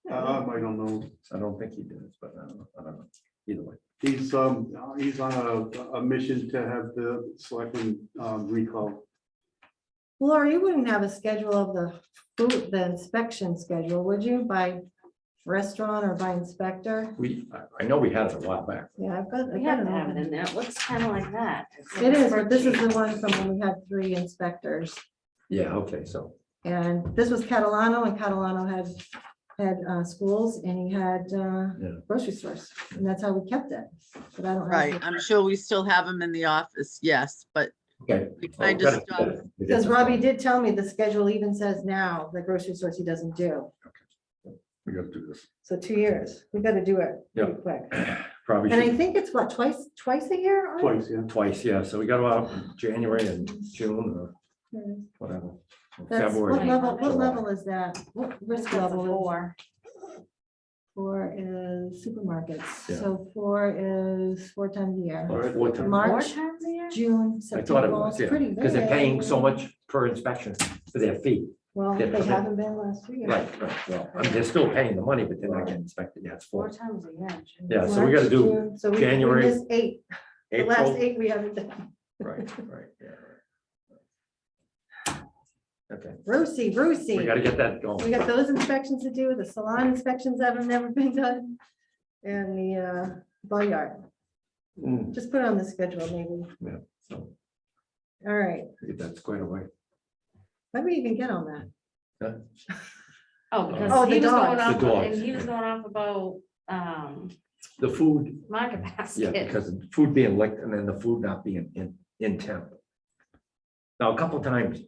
Speaker 1: I don't know.
Speaker 4: I don't think he did, but I don't know. Either way.
Speaker 1: He's on a mission to have the selectmen recall.
Speaker 2: Laura, you wouldn't have a schedule of the inspection schedule, would you, by restaurant or by inspector?
Speaker 4: I know we had it a while back.
Speaker 2: Yeah, I've got.
Speaker 3: We have to have it in there. It looks kind of like that. It's like
Speaker 2: It
Speaker 3: a
Speaker 2: is, but this is
Speaker 3: spreadsheet.
Speaker 2: the one from when we had 3 inspectors.
Speaker 4: Yeah, okay, so,
Speaker 2: And this was Catalano, and Catalano had schools, and he had grocery stores, and that's how we kept it. But I don't have.
Speaker 5: Right, I'm sure we still have them in the office, yes, but
Speaker 4: okay.
Speaker 5: we
Speaker 4: Well,
Speaker 5: kind
Speaker 4: we
Speaker 5: of
Speaker 4: gotta-
Speaker 5: stopped.
Speaker 2: Because Robbie did tell me the schedule even says now, the grocery stores he doesn't do.
Speaker 4: We gotta do this.
Speaker 2: So 2 years, we gotta do it pretty
Speaker 4: Yeah.
Speaker 2: quick.
Speaker 4: Probably
Speaker 2: And I
Speaker 4: should,
Speaker 2: think it's what, twice a year? Art?
Speaker 1: Twice, yeah.
Speaker 4: twice, yeah, so we got to out in January and June or whatever.
Speaker 2: That's,
Speaker 4: February.
Speaker 2: what
Speaker 4: July.
Speaker 2: level is that? What risk
Speaker 3: That's a
Speaker 2: level is?
Speaker 3: 4.
Speaker 2: 4 is supermarkets,
Speaker 4: Yeah.
Speaker 2: so 4 is 4 times a year.
Speaker 1: All right,
Speaker 4: Four times.
Speaker 3: 4
Speaker 2: March,
Speaker 3: times a year?
Speaker 2: June,
Speaker 4: I thought it
Speaker 2: September,
Speaker 4: was,
Speaker 2: it's
Speaker 4: yeah,
Speaker 2: pretty.
Speaker 4: because they're paying so
Speaker 2: big.
Speaker 4: much per inspection for their fee.
Speaker 2: Well,
Speaker 4: Yeah,
Speaker 2: they
Speaker 4: okay.
Speaker 2: haven't been last 2 years.
Speaker 4: Right, well, I mean, they're still paying the money, but they're not getting inspected, yeah, it's
Speaker 3: 4
Speaker 4: 4.
Speaker 3: times a year. June.
Speaker 4: Yeah, so we gotta
Speaker 2: March,
Speaker 4: do
Speaker 2: June, so we
Speaker 4: January,
Speaker 2: missed 8, the last
Speaker 4: April.
Speaker 2: 8 we haven't done.
Speaker 4: Right, yeah. Okay,
Speaker 2: Brucey,
Speaker 4: we gotta get that
Speaker 2: we
Speaker 4: going.
Speaker 2: got those inspections to do, the salon inspections that have never been done, and the body art.
Speaker 4: Mm,
Speaker 2: Just put it on the schedule, maybe.
Speaker 4: so
Speaker 2: All right,
Speaker 4: get that squared away.
Speaker 2: how do we even get on that?
Speaker 4: Yeah.
Speaker 3: Oh, because
Speaker 2: Oh,
Speaker 3: he
Speaker 2: the
Speaker 3: was going
Speaker 2: dogs.
Speaker 3: off,
Speaker 4: The dogs.
Speaker 3: and he was going off about,
Speaker 4: The food,
Speaker 3: market
Speaker 4: yeah,
Speaker 3: basket.
Speaker 4: because the food being licked and then the food not being in temp. Now, a couple times,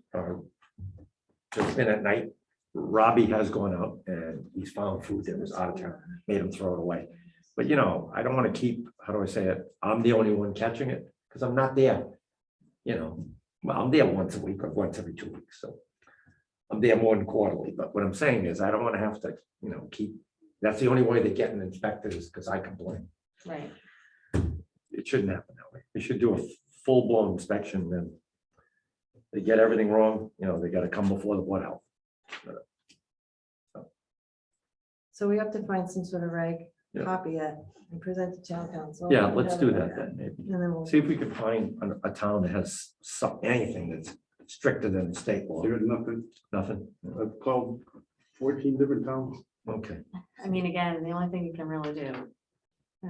Speaker 4: just been at night, Robbie has gone out and he's found food that was out of town, made him throw it away. But you know, I don't want to keep, how do I say it? I'm the only one catching it because I'm not there. You know, well, I'm there once a week or once every 2 weeks, so I'm there more than quarterly. But what I'm saying is I don't want to have to, you know, keep, that's the only way they're getting inspected is because I complain.
Speaker 3: Right.
Speaker 4: It shouldn't happen that way. They should do a full-blown inspection, then they get everything wrong, you know, they gotta come before the Board of Health.
Speaker 2: So we have to find some sort of
Speaker 4: Yeah.
Speaker 2: copy it and present to town council.
Speaker 4: Yeah, let's do that then, maybe.
Speaker 2: And then we'll.
Speaker 4: See if we can find a town that has anything that's stricter than the state law.
Speaker 1: There's nothing.
Speaker 4: Nothing?
Speaker 1: I've called 14 different towns.
Speaker 4: Okay,
Speaker 3: I mean, again, the only thing you can really do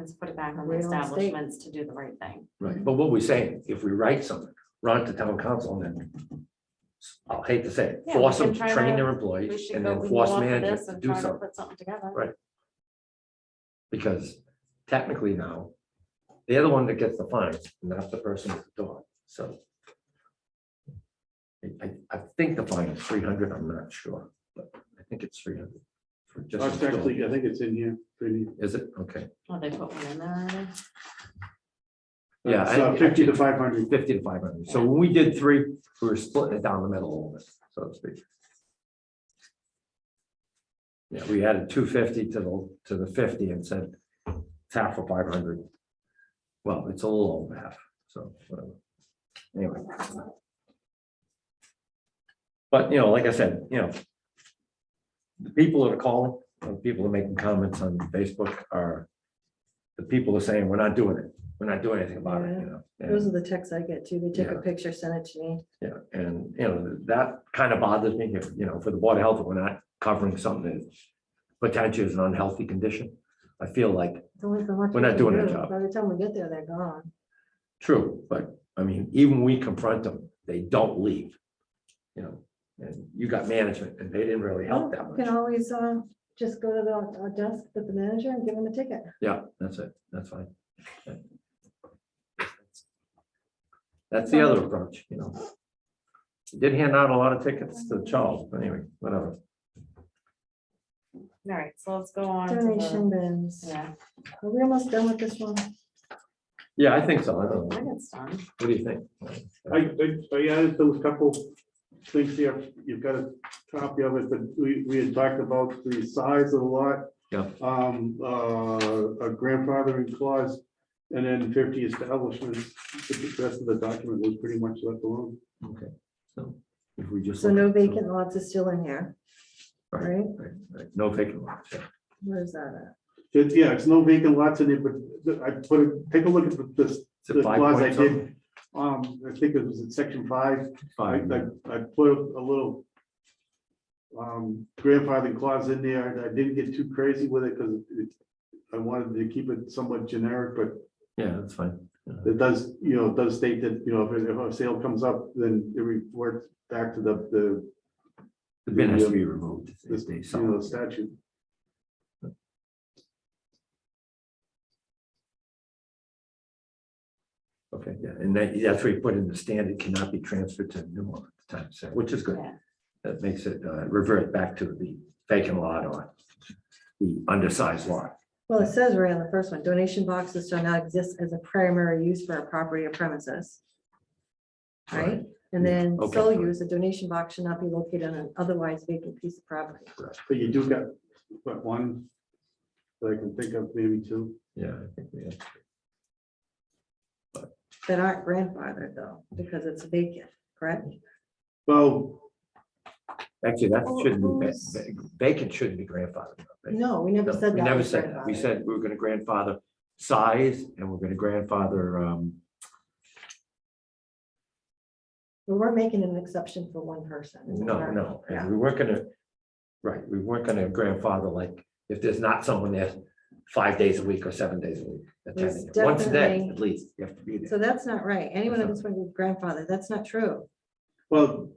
Speaker 3: is put it back on the
Speaker 2: Right on state.
Speaker 3: establishments to do the right thing.
Speaker 4: right. But what we're saying, if we write something, run to town council and then I'll hate to say it,
Speaker 3: Yeah, we
Speaker 4: force them
Speaker 3: can
Speaker 4: to
Speaker 3: try
Speaker 4: train
Speaker 3: to-
Speaker 4: their
Speaker 3: We
Speaker 4: employees
Speaker 3: should
Speaker 4: and
Speaker 3: go,
Speaker 4: then
Speaker 3: we
Speaker 4: force
Speaker 3: go off of
Speaker 4: management
Speaker 3: this
Speaker 4: to
Speaker 3: and
Speaker 4: do
Speaker 3: try to
Speaker 4: something.
Speaker 3: put something together.
Speaker 4: Right. Because technically now, they're the one that gets the fines, not the person at the door, so. I think the fine is 300, I'm not sure, but I think it's 300. For just
Speaker 1: That's actually, I think it's in here. Pretty.
Speaker 4: Is it? Okay.
Speaker 3: Oh, they put one in there already?
Speaker 4: Yeah,
Speaker 1: It's, 50 to 500.
Speaker 4: 50 to 500. So when we did 3, we were splitting it down the middle a little bit, so to speak. Yeah, we added 250 to the 50 and said it's half for 500. Well, it's a little over half, so whatever. Anyway. But, like I said, the people that are calling, the people that are making comments on Facebook are the people that are saying, we're not doing it. We're not doing anything about it, And-
Speaker 2: Those are the texts I get too. They take a
Speaker 4: Yeah.
Speaker 2: picture, send it to me.
Speaker 4: Yeah, and that kind of bothers me, if, for the Board of Health, if we're not covering something that potentially is an unhealthy condition. I feel like,
Speaker 2: We're
Speaker 4: We're not doing our job.
Speaker 2: By the time we get there, they're gone.
Speaker 4: true, but I mean, even we confront them, they don't leave. And you got management and they didn't really help that
Speaker 2: You can
Speaker 4: much.
Speaker 2: always just go to the desk with the manager and give them a ticket.
Speaker 4: Yeah, that's it, that's fine. That's the other approach, Did hand out a lot of tickets to Charles, but anyway, whatever.
Speaker 3: All right, so let's go on. to the-
Speaker 2: Donation bins.
Speaker 3: Yeah,
Speaker 2: Are we almost done with this one?
Speaker 4: Yeah, I think so. I don't
Speaker 3: I
Speaker 4: know.
Speaker 3: think it's done.
Speaker 4: What do you think?
Speaker 1: I added those couple things here. You've got a copy of it, but we had talked about the size of the lot.
Speaker 4: Yeah.
Speaker 1: A grandfathering clause, and then 50 establishments. The rest of the document was pretty much left alone.
Speaker 4: Okay, so if we just.
Speaker 2: So
Speaker 4: look
Speaker 2: no
Speaker 4: at-
Speaker 2: vacant lots is still in here, right?
Speaker 4: Right, no vacant lots, yeah.
Speaker 2: Where's that
Speaker 1: Yeah, it's no vacant lots in it, but I put it, take a look at this,
Speaker 4: Is it
Speaker 1: the
Speaker 4: 5
Speaker 1: clause I
Speaker 4: point something?
Speaker 1: did. I think it was in section 5. I
Speaker 4: 5, yeah.
Speaker 1: put a little grandfathering clause in there. I didn't get too crazy with it because I wanted to keep it somewhat generic, but
Speaker 4: Yeah, that's fine.
Speaker 1: it does, it does state that, if a sale comes up, then it reports back to the
Speaker 4: The bin has to be removed. if
Speaker 1: this,
Speaker 4: they
Speaker 1: the
Speaker 4: sell it.
Speaker 1: statute.
Speaker 4: Okay, yeah, and that's where you put in the standard cannot be transferred to new one at the time, so, which is good.
Speaker 3: Yeah.
Speaker 4: That makes it revert back to the vacant lot or the undersized lot.
Speaker 2: Well, it says right on the first one, donation boxes shall not exist as a primary use for a property or premises. Right? And
Speaker 4: Yeah,
Speaker 2: then
Speaker 4: okay,
Speaker 2: sole
Speaker 4: fine.
Speaker 2: use, a donation box should not be located on an otherwise vacant piece of property.
Speaker 1: But you do got, what, one that I can think of, maybe two.
Speaker 4: Yeah, I think we have.
Speaker 2: That aren't grandfathered though, because it's vacant, correct?
Speaker 1: Well,
Speaker 4: Actually, that
Speaker 2: Well,
Speaker 4: shouldn't be,
Speaker 2: who's-
Speaker 4: vacant shouldn't be grandfathered. right?
Speaker 2: No, we never
Speaker 4: No,
Speaker 2: said that.
Speaker 4: We never
Speaker 2: was
Speaker 4: said that. We
Speaker 2: grandfathered.
Speaker 4: said we were gonna grandfather size and we're gonna grandfather,
Speaker 2: We weren't making an exception for one person. is that
Speaker 4: no,
Speaker 2: correct?
Speaker 4: no,
Speaker 2: Yeah.
Speaker 4: and we weren't gonna, right, we weren't gonna grandfather like, if there's not someone there 5 days a week or 7 days a week.
Speaker 2: There's
Speaker 4: attending it. Once a day,
Speaker 2: definitely-
Speaker 4: at least, you have to be
Speaker 2: So
Speaker 4: there.
Speaker 2: that's not right. Anyone
Speaker 4: That's
Speaker 2: that's going to grandfather, that's not true.
Speaker 1: well,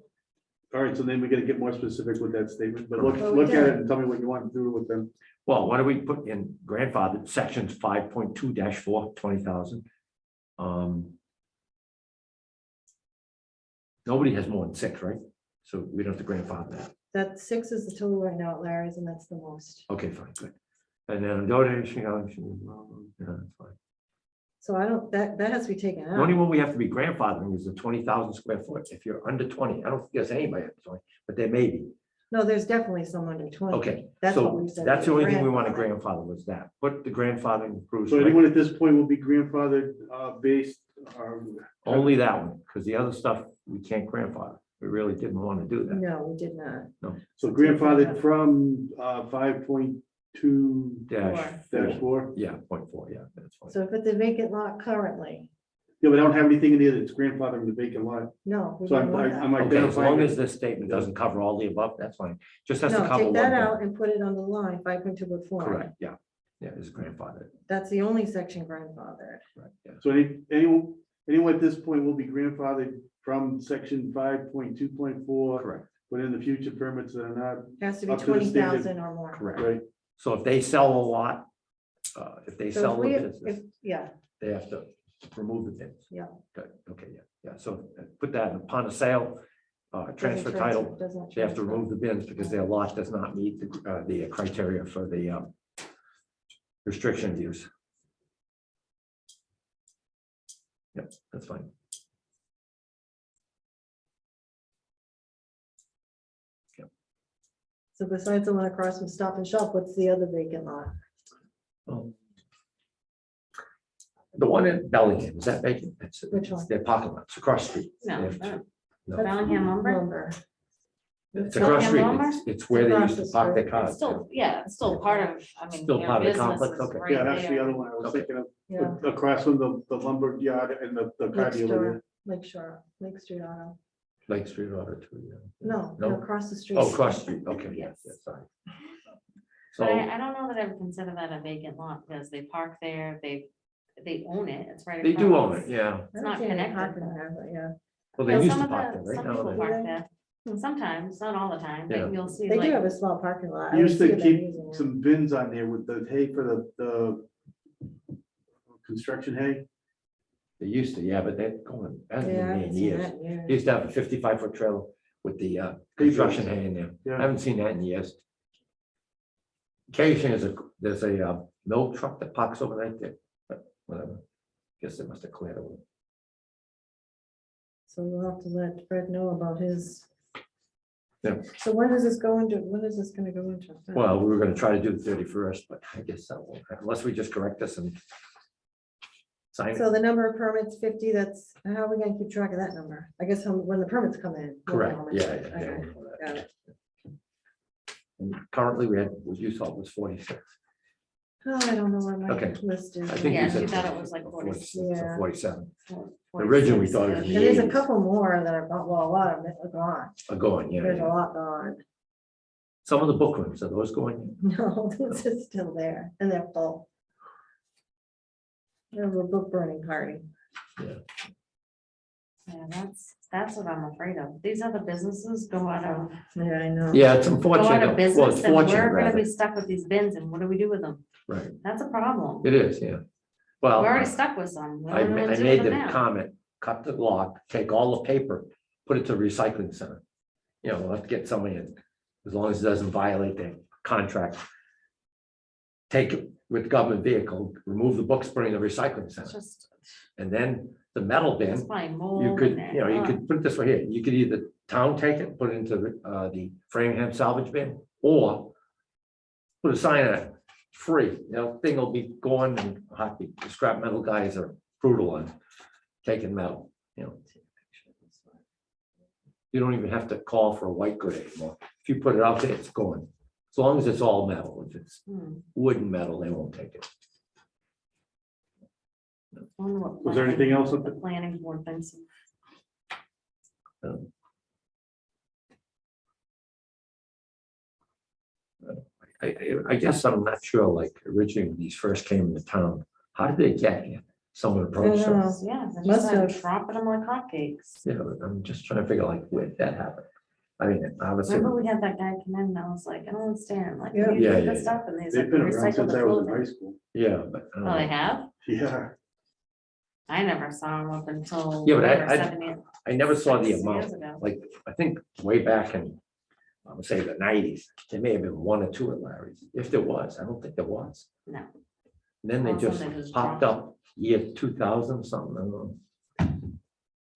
Speaker 1: all right, so then we gotta get more specific with that statement, but look,
Speaker 2: Well, we
Speaker 1: look at it
Speaker 2: can.
Speaker 1: and tell me what you want to do with them.
Speaker 4: Well, why don't we put in grandfather sections 5.2-4, 20,000. Nobody has more than 6, right? So we don't have to grandfather that.
Speaker 2: That 6 is the total right now at Larry's, and that's the most.
Speaker 4: Okay, fine, good. And then donation, yeah, that's fine.
Speaker 2: So I don't, that has to be taken
Speaker 4: The only
Speaker 2: out.
Speaker 4: one we have to be grandfathering is the 20,000 square foot. If you're under 20, I don't think there's anybody under 20, but there may be.
Speaker 2: No, there's definitely some under 20.
Speaker 4: Okay,
Speaker 2: That's what
Speaker 4: so
Speaker 2: we said.
Speaker 4: that's the only thing we want to
Speaker 2: grandfather.
Speaker 4: grandfather was that. Put the grandfathering proofs,
Speaker 1: So
Speaker 4: right?
Speaker 1: anyone at this point will be grandfathered, based,
Speaker 4: Only that one, because the other stuff, we can't grandfather. We really didn't want to do that.
Speaker 2: No, we did not.
Speaker 1: so grandfathered from, 5.2-4.
Speaker 2: Four.
Speaker 4: Yeah, 0.4, yeah, that's fine.
Speaker 2: So if it's a vacant lot currently,
Speaker 1: Yeah, but I don't have anything in there that's grandfathering the vacant lot.
Speaker 2: no. we
Speaker 1: So
Speaker 2: don't want
Speaker 1: I'm
Speaker 2: that.
Speaker 4: Okay, as long
Speaker 1: identifying.
Speaker 4: as this statement doesn't cover all the above, that's fine. Just has to
Speaker 2: No,
Speaker 4: cover
Speaker 2: take
Speaker 4: one
Speaker 2: that
Speaker 4: thing.
Speaker 2: out and put it on the line, 5.2.4.
Speaker 4: Correct, yeah. Yeah, it's grandfathered.
Speaker 2: That's the only section grandfathered.
Speaker 4: Right, yeah.
Speaker 1: So anyone at this point will be grandfathered from section 5.2.4,
Speaker 4: Correct,
Speaker 1: but in the future permits that are not,
Speaker 2: Has to be
Speaker 1: Up to the standard.
Speaker 2: 20,000 or more.
Speaker 4: correct.
Speaker 1: right,
Speaker 4: So if they sell a lot, if they
Speaker 2: So
Speaker 4: sell
Speaker 2: if
Speaker 4: the
Speaker 2: we,
Speaker 4: business,
Speaker 2: if, yeah,
Speaker 4: they have to remove the bins.
Speaker 2: Yeah.
Speaker 4: Good, okay, yeah, so put that upon a sale, transfer title,
Speaker 2: doesn't
Speaker 4: they have to
Speaker 2: transfer.
Speaker 4: remove the bins because their lot does not meet the criteria for the restriction of use. Yep, that's fine.
Speaker 2: So besides the one across from Stop and Shop, what's the other vacant lot?
Speaker 4: The one in Bellingham, is that vacant?
Speaker 2: Which one?
Speaker 4: It's their parking lot, it's across the street.
Speaker 3: No,
Speaker 4: They have
Speaker 3: no.
Speaker 4: two. No,
Speaker 3: Bellingham lumber?
Speaker 2: Lumber.
Speaker 4: it's across the street,
Speaker 3: Bellingham
Speaker 4: it's where they
Speaker 2: Across
Speaker 4: used
Speaker 2: the
Speaker 4: to park their
Speaker 2: street.
Speaker 4: cars.
Speaker 3: It's still, yeah, it's still part of, I mean.
Speaker 4: Still
Speaker 3: their
Speaker 4: part of the
Speaker 3: business
Speaker 4: complex,
Speaker 3: is
Speaker 4: okay.
Speaker 3: right
Speaker 1: yeah, that's the
Speaker 3: there.
Speaker 1: other one I was
Speaker 4: Okay.
Speaker 1: thinking of,
Speaker 2: Yeah.
Speaker 1: across from the lumber yard and the car
Speaker 2: Next
Speaker 1: dealer.
Speaker 2: door, Lake Street Auto.
Speaker 4: Lake Street Auto too, yeah.
Speaker 2: No,
Speaker 4: No?
Speaker 2: across the street.
Speaker 4: Oh, across the street, okay, yes,
Speaker 3: Yes.
Speaker 4: sorry.
Speaker 3: But
Speaker 4: So,
Speaker 3: I don't know that I would consider that a vacant lot, because they park there, they own it, it's right.
Speaker 4: they do own
Speaker 3: across.
Speaker 4: it, yeah.
Speaker 2: I
Speaker 3: It's
Speaker 2: don't
Speaker 3: not
Speaker 2: see any
Speaker 3: connected.
Speaker 2: parking there, but yeah.
Speaker 4: Well, they
Speaker 3: Well,
Speaker 4: used
Speaker 3: some
Speaker 4: to
Speaker 3: of
Speaker 4: park
Speaker 3: the-
Speaker 4: there, right
Speaker 3: some
Speaker 4: now.
Speaker 3: people
Speaker 4: they-
Speaker 3: park there,
Speaker 2: Hmm.
Speaker 3: sometimes, not all the time,
Speaker 4: Yeah.
Speaker 3: but you'll see
Speaker 2: They do
Speaker 3: like,
Speaker 2: have a small parking lot. I
Speaker 1: Used
Speaker 2: would
Speaker 1: to
Speaker 2: see them
Speaker 1: keep
Speaker 2: using it.
Speaker 1: some bins on there with the hay for the construction hay.
Speaker 4: They used to, yeah, but they're going, hasn't
Speaker 2: Yeah, I
Speaker 4: been
Speaker 2: haven't
Speaker 4: in
Speaker 2: seen
Speaker 4: years.
Speaker 2: that in years.
Speaker 4: They used to have a 55-foot trailer with the construction hay in there.
Speaker 1: Yeah.
Speaker 4: I haven't seen that in years. Occasionally, there's a milk truck that parks over right there, but whatever. Guess they must have cleared it.
Speaker 2: So we'll have to let Fred know about his.
Speaker 4: Yeah.
Speaker 2: So when is this going to, when is this gonna go into? effect?
Speaker 4: Well, we were gonna try to do the 31st, but I guess that won't happen unless we just correct this and sign
Speaker 2: So
Speaker 4: it.
Speaker 2: the number of permits, 50, that's, how are we gonna keep track of that number? I guess when the permits come in. we'll know
Speaker 4: Correct,
Speaker 2: how much
Speaker 4: yeah,
Speaker 2: it is.
Speaker 4: yeah,
Speaker 2: Okay,
Speaker 4: yeah.
Speaker 2: got it.
Speaker 4: And currently, you thought was 46.
Speaker 2: Oh, I don't know what my
Speaker 4: Okay.
Speaker 2: list is.
Speaker 4: I think
Speaker 3: Yeah,
Speaker 4: you said
Speaker 3: she thought it was like
Speaker 4: 46
Speaker 2: 46.
Speaker 4: or 47.
Speaker 3: 46.
Speaker 4: Originally, we thought it was
Speaker 2: And there's a
Speaker 4: 80s.
Speaker 2: couple more that are, well, a lot of them are gone.
Speaker 4: Are going, yeah,
Speaker 2: There's a
Speaker 4: yeah.
Speaker 2: lot gone.
Speaker 4: Some of the book rooms, are those going?
Speaker 2: No, this is still there and they're full. There's a book burning party.
Speaker 3: Yeah, that's what I'm afraid of. These other businesses go out of,
Speaker 2: Yeah, I know.
Speaker 4: Yeah, it's
Speaker 3: go out
Speaker 4: unfortunate.
Speaker 3: of
Speaker 4: Well,
Speaker 3: business,
Speaker 4: it's
Speaker 3: and
Speaker 4: fortunate,
Speaker 3: we're gonna
Speaker 4: rather.
Speaker 3: be stuck with these bins, and what do we do with them?
Speaker 4: Right,
Speaker 3: That's a problem.
Speaker 4: it is, yeah.
Speaker 3: We're
Speaker 4: Well,
Speaker 3: already stuck with some. We
Speaker 4: I
Speaker 3: don't know what
Speaker 4: I
Speaker 3: to do
Speaker 4: made
Speaker 3: with
Speaker 4: the
Speaker 3: them now.
Speaker 4: comment, cut the lock, take all the paper, put it to the recycling center. You know, we'll have to get somebody in, as long as it doesn't violate the contract. Take it with government vehicle, remove the books, put it in the recycling
Speaker 3: It's
Speaker 4: center,
Speaker 3: just,
Speaker 4: and then the metal
Speaker 3: it's
Speaker 4: bin,
Speaker 3: probably
Speaker 4: you
Speaker 3: mold
Speaker 4: could,
Speaker 3: in there.
Speaker 4: you know, you
Speaker 3: Ugh.
Speaker 4: could put it this way here, you could either town take it, put it into the Framingham salvage bin, or put a sign on it, free, you know, thing will be going and happy. The scrap metal guys are brutal on taking metal, you know. You don't even have to call for a white good anymore. If you put it out there, it's going. As long as it's all metal. If it's
Speaker 3: Hmm.
Speaker 4: wooden metal, they won't take it.
Speaker 3: I wonder what
Speaker 1: Was there anything else with
Speaker 3: The planning board thinks.
Speaker 4: I guess I'm not sure, like originally when these first came into town, how did they get here? Someone approached them.
Speaker 2: know.
Speaker 3: Yeah, they
Speaker 2: Must
Speaker 3: just started
Speaker 2: have.
Speaker 3: dropping them like hotcakes.
Speaker 4: Yeah, but I'm just trying to figure like where did that happen? I mean, obviously,
Speaker 3: Remember we had that guy come in and I was like, I don't understand, like,
Speaker 2: Yeah.
Speaker 3: what do you
Speaker 4: Yeah,
Speaker 3: do with
Speaker 4: yeah,
Speaker 3: this stuff? And he's
Speaker 1: They've
Speaker 3: like,
Speaker 1: been around
Speaker 3: recycle
Speaker 1: since
Speaker 3: the
Speaker 1: I was in
Speaker 3: clothing.
Speaker 1: high school.
Speaker 4: yeah, but I don't
Speaker 3: Oh, they
Speaker 4: know.
Speaker 3: have?
Speaker 1: Yeah,
Speaker 3: I never saw him up until.
Speaker 4: Yeah, but I-
Speaker 3: whatever,
Speaker 4: I-
Speaker 3: 7 years-
Speaker 4: I never saw the
Speaker 3: 6
Speaker 4: amount.
Speaker 3: years ago.
Speaker 4: Like, I think way back in, I would say the 90s, there may have been one or two at Larry's. If there was, I don't think there was.
Speaker 3: No.
Speaker 4: And then they
Speaker 3: Well,
Speaker 4: just
Speaker 3: something just
Speaker 4: popped
Speaker 3: dropped.
Speaker 4: up year 2000 something, I don't know.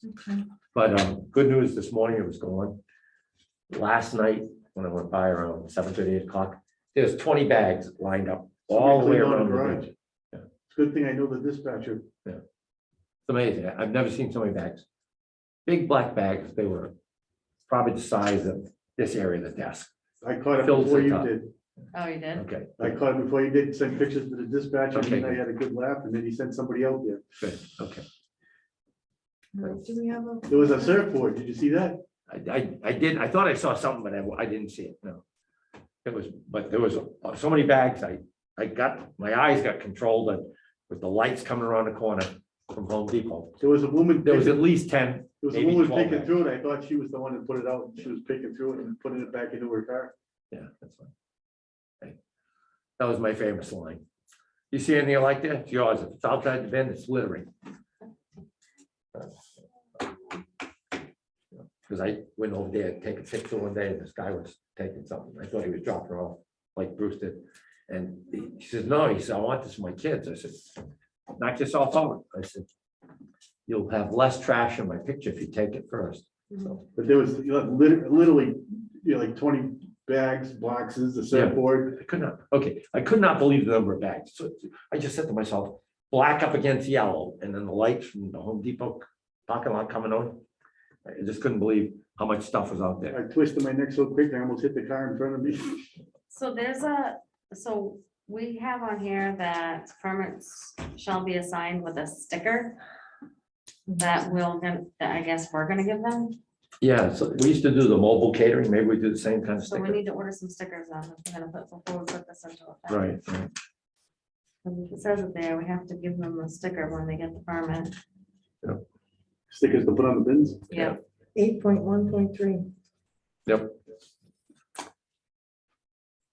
Speaker 2: Okay.
Speaker 4: But good news this morning, it was going. Last night, when I went by around 7:30, 8 o'clock, there's 20 bags lined up all the way
Speaker 1: Somebody cleaned out
Speaker 4: around
Speaker 1: the
Speaker 4: the
Speaker 1: garage.
Speaker 4: bridge.
Speaker 1: it's a good thing I know the dispatcher.
Speaker 4: It's amazing. I've never seen so many bags. Big black bags. They were probably the size of this area of the desk.
Speaker 1: I caught it
Speaker 4: Filled
Speaker 1: before
Speaker 4: the
Speaker 1: you
Speaker 4: top.
Speaker 1: did.
Speaker 3: Oh, you did?
Speaker 4: Okay,
Speaker 1: I caught it before you did, send pictures to the dispatcher, and
Speaker 4: Okay,
Speaker 1: then I
Speaker 4: good.
Speaker 1: had a good laugh, and then he sent somebody out there.
Speaker 4: good, okay.
Speaker 2: Do we have a?
Speaker 1: There was a surfboard, did you see that?
Speaker 4: I did, I thought I saw something, but I didn't see it, no. It was, but there was so many bags, I got, my eyes got controlled and with the lights coming around the corner, from Home Depot.
Speaker 1: There was a woman.
Speaker 4: There was at
Speaker 1: picking-
Speaker 4: least 10,
Speaker 1: There was a
Speaker 4: maybe
Speaker 1: woman
Speaker 4: 12
Speaker 1: picking
Speaker 4: bags.
Speaker 1: through it. I thought she was the one that put it out. She was picking through it and putting it back into her car.
Speaker 4: Yeah, that's fine. Okay. That was my famous line. You see anything like that? It's yours. If it's outside the bin, it's littering. Because I went over there, take a picture one day, and this guy was taking something. I thought he was dropping her off, like Bruce did. And he says, no, he said, I want this for my kids. I said, knock yourself out. I said, you'll have less trash in my picture if you take it first. So,
Speaker 1: But there was literally, like 20 bags, boxes, the surfboard.
Speaker 4: I could not believe the number of bags. So I just said to myself, black up against yellow, and then the lights from the Home Depot parking lot coming on. I just couldn't believe how much stuff was out there.
Speaker 1: I twisted my neck so quick, I almost hit the car in front of me.
Speaker 3: So we have on here that permits shall be assigned with a sticker that that I guess we're gonna give them.
Speaker 4: Yeah, so we used to do the mobile catering. Maybe we do the same kind of
Speaker 3: So we
Speaker 4: sticker.
Speaker 3: need to order some stickers on if we're gonna before we put this into effect.
Speaker 4: Right, right.
Speaker 3: And it says it there, we have to give them a sticker when they get the permit.
Speaker 1: Stickers to put on the bins.
Speaker 3: Yeah.
Speaker 2: 8.1.3.
Speaker 4: Yep.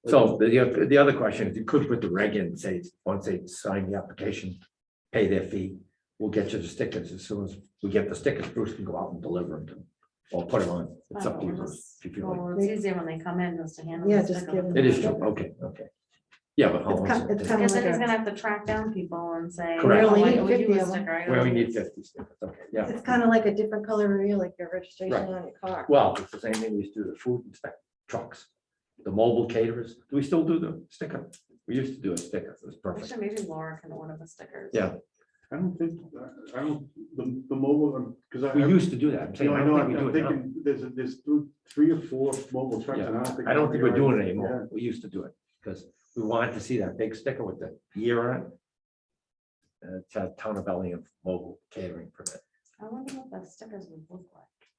Speaker 4: So the other question is you could put the reg in and say, once they sign the application, pay their fee, we'll get you the stickers. As soon as we get the stickers, Bruce can go out and deliver them to them. Or put them on. It's up to you, Bruce, if you feel like.
Speaker 3: Well, it's easier when they come in just to handle.
Speaker 2: Yeah,
Speaker 3: the
Speaker 2: just
Speaker 3: sticker.
Speaker 2: give them-
Speaker 4: It is true. Okay, okay. Yeah, but how
Speaker 2: It's
Speaker 4: long?
Speaker 2: kind-
Speaker 4: does it
Speaker 2: it's
Speaker 4: take?
Speaker 2: kind
Speaker 3: Because then
Speaker 2: like
Speaker 3: he's
Speaker 2: a-
Speaker 3: gonna have to track down people and say.
Speaker 4: Correct.
Speaker 3: "Oh,
Speaker 2: We
Speaker 3: I
Speaker 2: only
Speaker 3: owe
Speaker 2: need
Speaker 3: you
Speaker 2: 50
Speaker 3: a
Speaker 2: of them.
Speaker 3: sticker." I
Speaker 4: We only
Speaker 3: don't-
Speaker 4: need 50 stickers. Okay, yeah.
Speaker 2: It's kind of like a different color reveal, like your registration
Speaker 4: Right.
Speaker 2: on your car.
Speaker 4: Well, it's the same thing we used to do the food inspect trucks, the mobile caterers. Do we still do the sticker? We used to do a sticker. It was perfect.
Speaker 3: Actually, maybe Laura can order the stickers.
Speaker 4: Yeah.
Speaker 1: I don't think, the mobile, because
Speaker 4: We used to do that. I'm saying,
Speaker 1: I
Speaker 4: I
Speaker 1: know,
Speaker 4: don't think we
Speaker 1: I'm
Speaker 4: do it now.
Speaker 1: thinking, there's 3 or 4 mobile trucks. and
Speaker 4: Yeah,
Speaker 1: think.
Speaker 4: I don't think we're doing it
Speaker 1: Yeah.
Speaker 4: anymore. We used to do it because we wanted to see that big sticker with the year on it. It's a Town of Bellingham mobile catering permit.
Speaker 3: I wonder what the stickers would look like.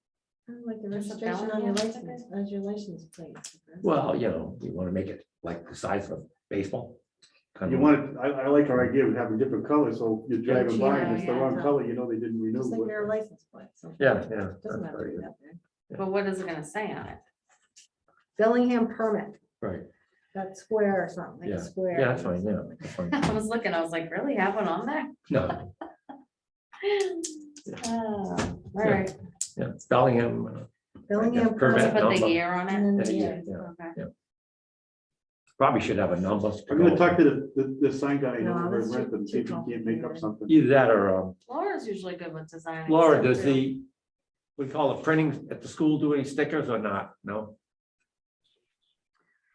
Speaker 2: Kind of like the
Speaker 3: Just a
Speaker 2: registration on your
Speaker 3: Bellingham
Speaker 2: license, as your license plate.
Speaker 4: Well, you know, we want to make it like the size of a baseball. Kind
Speaker 1: You
Speaker 4: of-
Speaker 1: want it, I like our idea of having different colors, so you're driving by and it's the
Speaker 3: Yeah,
Speaker 1: wrong
Speaker 2: yeah.
Speaker 1: color, you know, they didn't renew.
Speaker 2: Just like
Speaker 1: it.
Speaker 2: your license plate. so
Speaker 4: Yeah, yeah.
Speaker 2: it Doesn't
Speaker 4: that's
Speaker 2: have to
Speaker 4: very
Speaker 2: be
Speaker 4: good.
Speaker 2: that big.
Speaker 3: But what is it gonna say on it?
Speaker 2: Bellingham permit,
Speaker 4: Right,
Speaker 2: that square or something, like
Speaker 4: Yeah.
Speaker 2: a square.
Speaker 4: yeah, that's fine, yeah. That's fine.
Speaker 3: I was looking, I was like, really have one on there?
Speaker 4: No,
Speaker 3: Oh, all right.
Speaker 4: yeah, Bellingham,
Speaker 2: Bellingham
Speaker 4: Permit.
Speaker 3: Let's
Speaker 2: permit.
Speaker 3: put
Speaker 4: number.
Speaker 3: the year on
Speaker 2: And
Speaker 3: it.
Speaker 2: then
Speaker 4: and
Speaker 2: the
Speaker 4: a
Speaker 2: year.
Speaker 4: year, yeah.
Speaker 3: Okay.
Speaker 4: Probably should have a number.
Speaker 1: I'm gonna talk to the sign guy,
Speaker 2: No,
Speaker 1: over
Speaker 2: that's
Speaker 1: at Rentham, see if he
Speaker 2: too
Speaker 1: can't make up
Speaker 2: complicated.
Speaker 1: something.
Speaker 4: Either that or,
Speaker 3: Laura's usually good with designing.
Speaker 4: Laura,
Speaker 3: stuff,
Speaker 4: does
Speaker 3: too.
Speaker 4: we call it printing at the school do any stickers or not? No?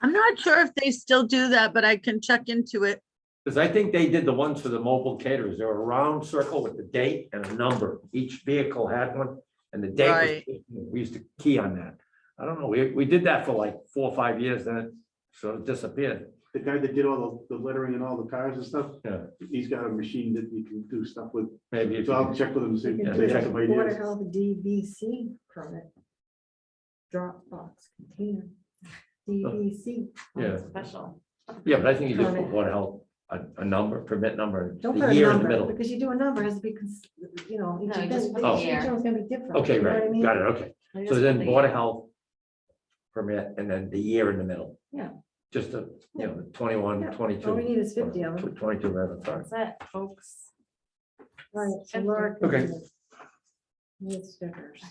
Speaker 5: I'm not sure if they still do that, but I can check into it.
Speaker 4: Because I think they did the ones for the mobile caterers. They were a round circle with the date and a number. Each vehicle had one and the date.
Speaker 5: Right.
Speaker 4: We used to key on that. I don't know. We did that for like 4 or 5 years, then it sort of disappeared.
Speaker 1: The guy that did all the lettering and all the cars and stuff,
Speaker 4: Yeah,
Speaker 1: he's got a machine that you can do stuff with.
Speaker 4: maybe if
Speaker 1: So I'll
Speaker 4: you,
Speaker 1: check with him and see
Speaker 2: You
Speaker 1: if
Speaker 2: can
Speaker 1: they
Speaker 2: do
Speaker 1: have
Speaker 2: a
Speaker 1: some
Speaker 2: Board of
Speaker 1: ideas.
Speaker 2: Health DVC permit. Dropbox container, DVC.
Speaker 4: yeah,
Speaker 3: Special.
Speaker 4: yeah, but I think you just
Speaker 2: Permit.
Speaker 4: put Board of Health, a number, permit number,
Speaker 2: Don't
Speaker 4: the
Speaker 2: put a
Speaker 4: year in the
Speaker 2: number,
Speaker 4: middle.
Speaker 2: because you do a number, has to be, you know, each
Speaker 3: No, you just put
Speaker 4: the
Speaker 2: each
Speaker 3: year.
Speaker 2: one's gonna be different.
Speaker 4: Okay,
Speaker 2: you know what I
Speaker 4: right,
Speaker 2: mean?
Speaker 4: got it, okay.
Speaker 3: I just
Speaker 4: So
Speaker 3: put
Speaker 4: then
Speaker 3: the
Speaker 4: Board of
Speaker 3: year.
Speaker 4: Health permit and then the year in the middle.
Speaker 2: Yeah.
Speaker 4: Just a, 21,
Speaker 2: Yeah.
Speaker 4: 22.
Speaker 2: All we need is 50 of them.
Speaker 4: 22 rather, sorry.
Speaker 3: That's it, folks.
Speaker 2: Right, so Laura. can
Speaker 4: Okay.
Speaker 2: do it. Need stickers.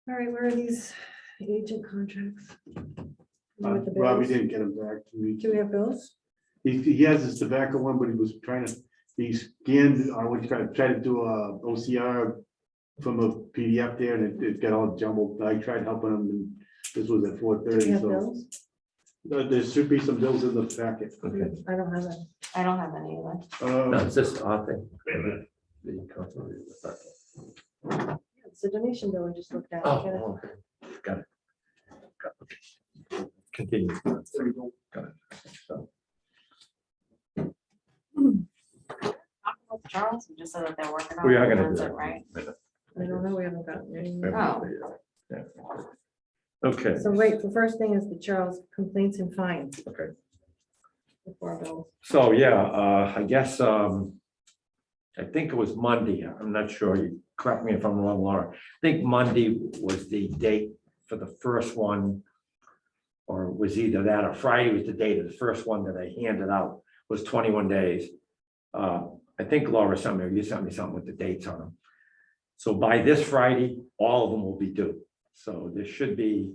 Speaker 2: All right, where are these agent contracts? With the
Speaker 1: Robbie
Speaker 2: bills?
Speaker 1: didn't get him back to me.
Speaker 2: Do we have bills?
Speaker 1: He has his tobacco one, but he was trying to, he scanned, I would try to do a OCR from a PDF there and it got all jumbled. I tried helping him and this was at
Speaker 2: Do we
Speaker 1: 4:30,
Speaker 2: have
Speaker 1: so
Speaker 2: bills?
Speaker 1: there should be some bills in the packet.
Speaker 4: Okay.
Speaker 2: I don't have any.
Speaker 3: I don't have any either.
Speaker 4: No, it's this odd thing.
Speaker 2: It's a donation bill we just looked at.
Speaker 4: Oh,
Speaker 2: Get it?
Speaker 4: okay, got it. Continue. Got it. So,
Speaker 3: Charles, you just said that they're working on.
Speaker 4: We
Speaker 3: it,
Speaker 4: are gonna do
Speaker 3: that's
Speaker 4: that.
Speaker 3: it, Right?
Speaker 2: I don't know, we haven't gotten any.
Speaker 3: Oh.
Speaker 4: Yeah. Okay,
Speaker 2: So wait, the first thing is the Charles complaints and fines.
Speaker 4: okay.
Speaker 2: Before for our bills.
Speaker 4: So, yeah, I guess, I think it was Monday. I'm not sure. You correct me if I'm wrong, Laura. I think Monday was the date for the first one. Or was either that or Friday was the date of the first one that I handed out was 21 days. I think Laura sent me, you sent me something with the dates on them. So by this Friday, all of them will be due. So there should be,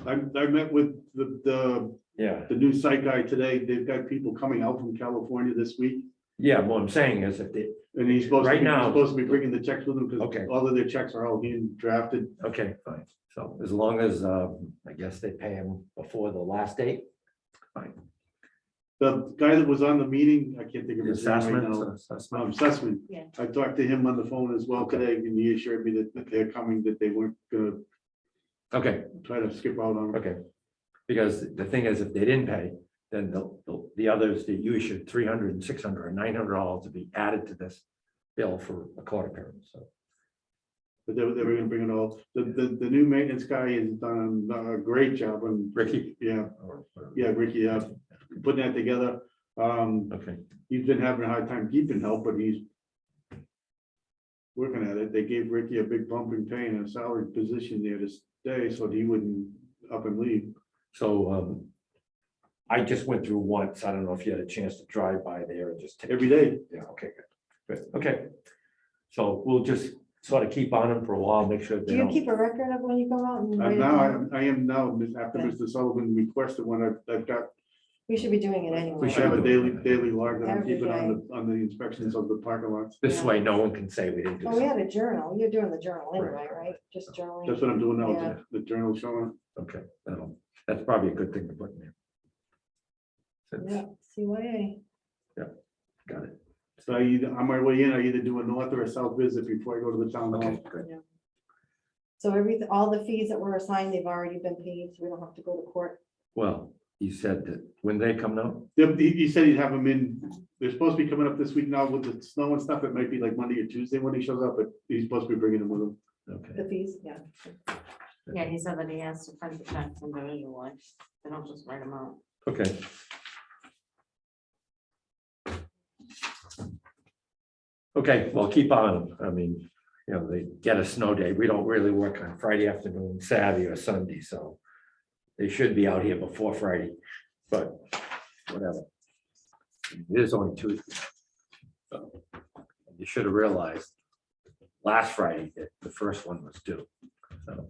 Speaker 1: I met with the
Speaker 4: yeah.
Speaker 1: new site guy today. They've got people coming out from California this week.
Speaker 4: Yeah, what I'm saying is that they,
Speaker 1: And he's supposed to
Speaker 4: Right
Speaker 1: be,
Speaker 4: now-
Speaker 1: he's supposed to be bringing the checks with him because
Speaker 4: Okay.
Speaker 1: all of their checks are all hand drafted.
Speaker 4: okay, fine. So as long as, I guess they pay them before the last date. Fine.
Speaker 1: The guy that was on the meeting, I can't think of
Speaker 4: The
Speaker 1: his name right
Speaker 4: assessment,
Speaker 1: now.
Speaker 4: assessment.
Speaker 1: Sussman.
Speaker 3: Yeah.
Speaker 1: I talked to him on the phone as well
Speaker 4: Okay.
Speaker 1: today, and he assured me that they're coming, that they weren't gonna
Speaker 4: Okay,
Speaker 1: try to skip out on.
Speaker 4: okay. Because the thing is, if they didn't pay, then the others that you issued $300 and $600 and $900 to be added to this bill for a court appearance. So,
Speaker 1: But they were gonna bring it all. The new maintenance guy has done a great job on.
Speaker 4: Ricky?
Speaker 1: Yeah,
Speaker 4: or-
Speaker 1: yeah, Ricky, putting that together.
Speaker 4: Okay,
Speaker 1: He's been having a hard time keeping help, but he's working at it. They gave Ricky a big bump in pay and a salary position there to stay, so he wouldn't up and leave.
Speaker 4: so I just went through once. I don't know if you had a chance to drive by there and just.
Speaker 1: Every day.
Speaker 4: Yeah, okay, good, okay. So we'll just sort of keep on them for a while, make sure
Speaker 2: Do
Speaker 4: they
Speaker 2: you
Speaker 4: don't.
Speaker 2: keep a record of when you go out and write it
Speaker 1: Now,
Speaker 2: down?
Speaker 1: I am now, after
Speaker 2: Okay.
Speaker 1: Mr. Sullivan requested one, I've got,
Speaker 2: We should be doing it anyway.
Speaker 1: we should have a daily log that I'm
Speaker 2: Every
Speaker 1: keeping on the inspections of the parking lots.
Speaker 4: This way, no one can say we didn't do
Speaker 2: Well, we
Speaker 4: something.
Speaker 2: had a journal. You're doing the journal anyway,
Speaker 4: Right.
Speaker 2: right? Just journaling.
Speaker 1: That's what I'm doing now,
Speaker 2: Yeah.
Speaker 1: the journal showing.
Speaker 4: Okay, that's probably a good thing to put in there. Since-
Speaker 2: Yeah, CYA.
Speaker 4: Got it.
Speaker 1: So on my way in, I either do a north or a south visit before I go to the town
Speaker 4: Okay,
Speaker 1: hall.
Speaker 4: good.
Speaker 2: So all the fees that were assigned, they've already been paid, so we don't have to go to court.
Speaker 4: Well, you said that when they come now,
Speaker 1: He said he'd have them in, they're supposed to be coming up this week now with the snow and stuff. It might be like Monday or Tuesday when he shows up, but he's supposed to be bringing them with him.
Speaker 4: okay.
Speaker 2: The fees, yeah.
Speaker 3: Yeah, he said that he has to print the checks individually. They don't just write them out.
Speaker 4: Okay. Okay, well, keep on. I mean, they get a snow day. We don't really work on Friday afternoon, Saturday or Sunday, so they should be out here before Friday, but whatever. It is only Tuesday. So, you should have realized last Friday that the first one was due. So,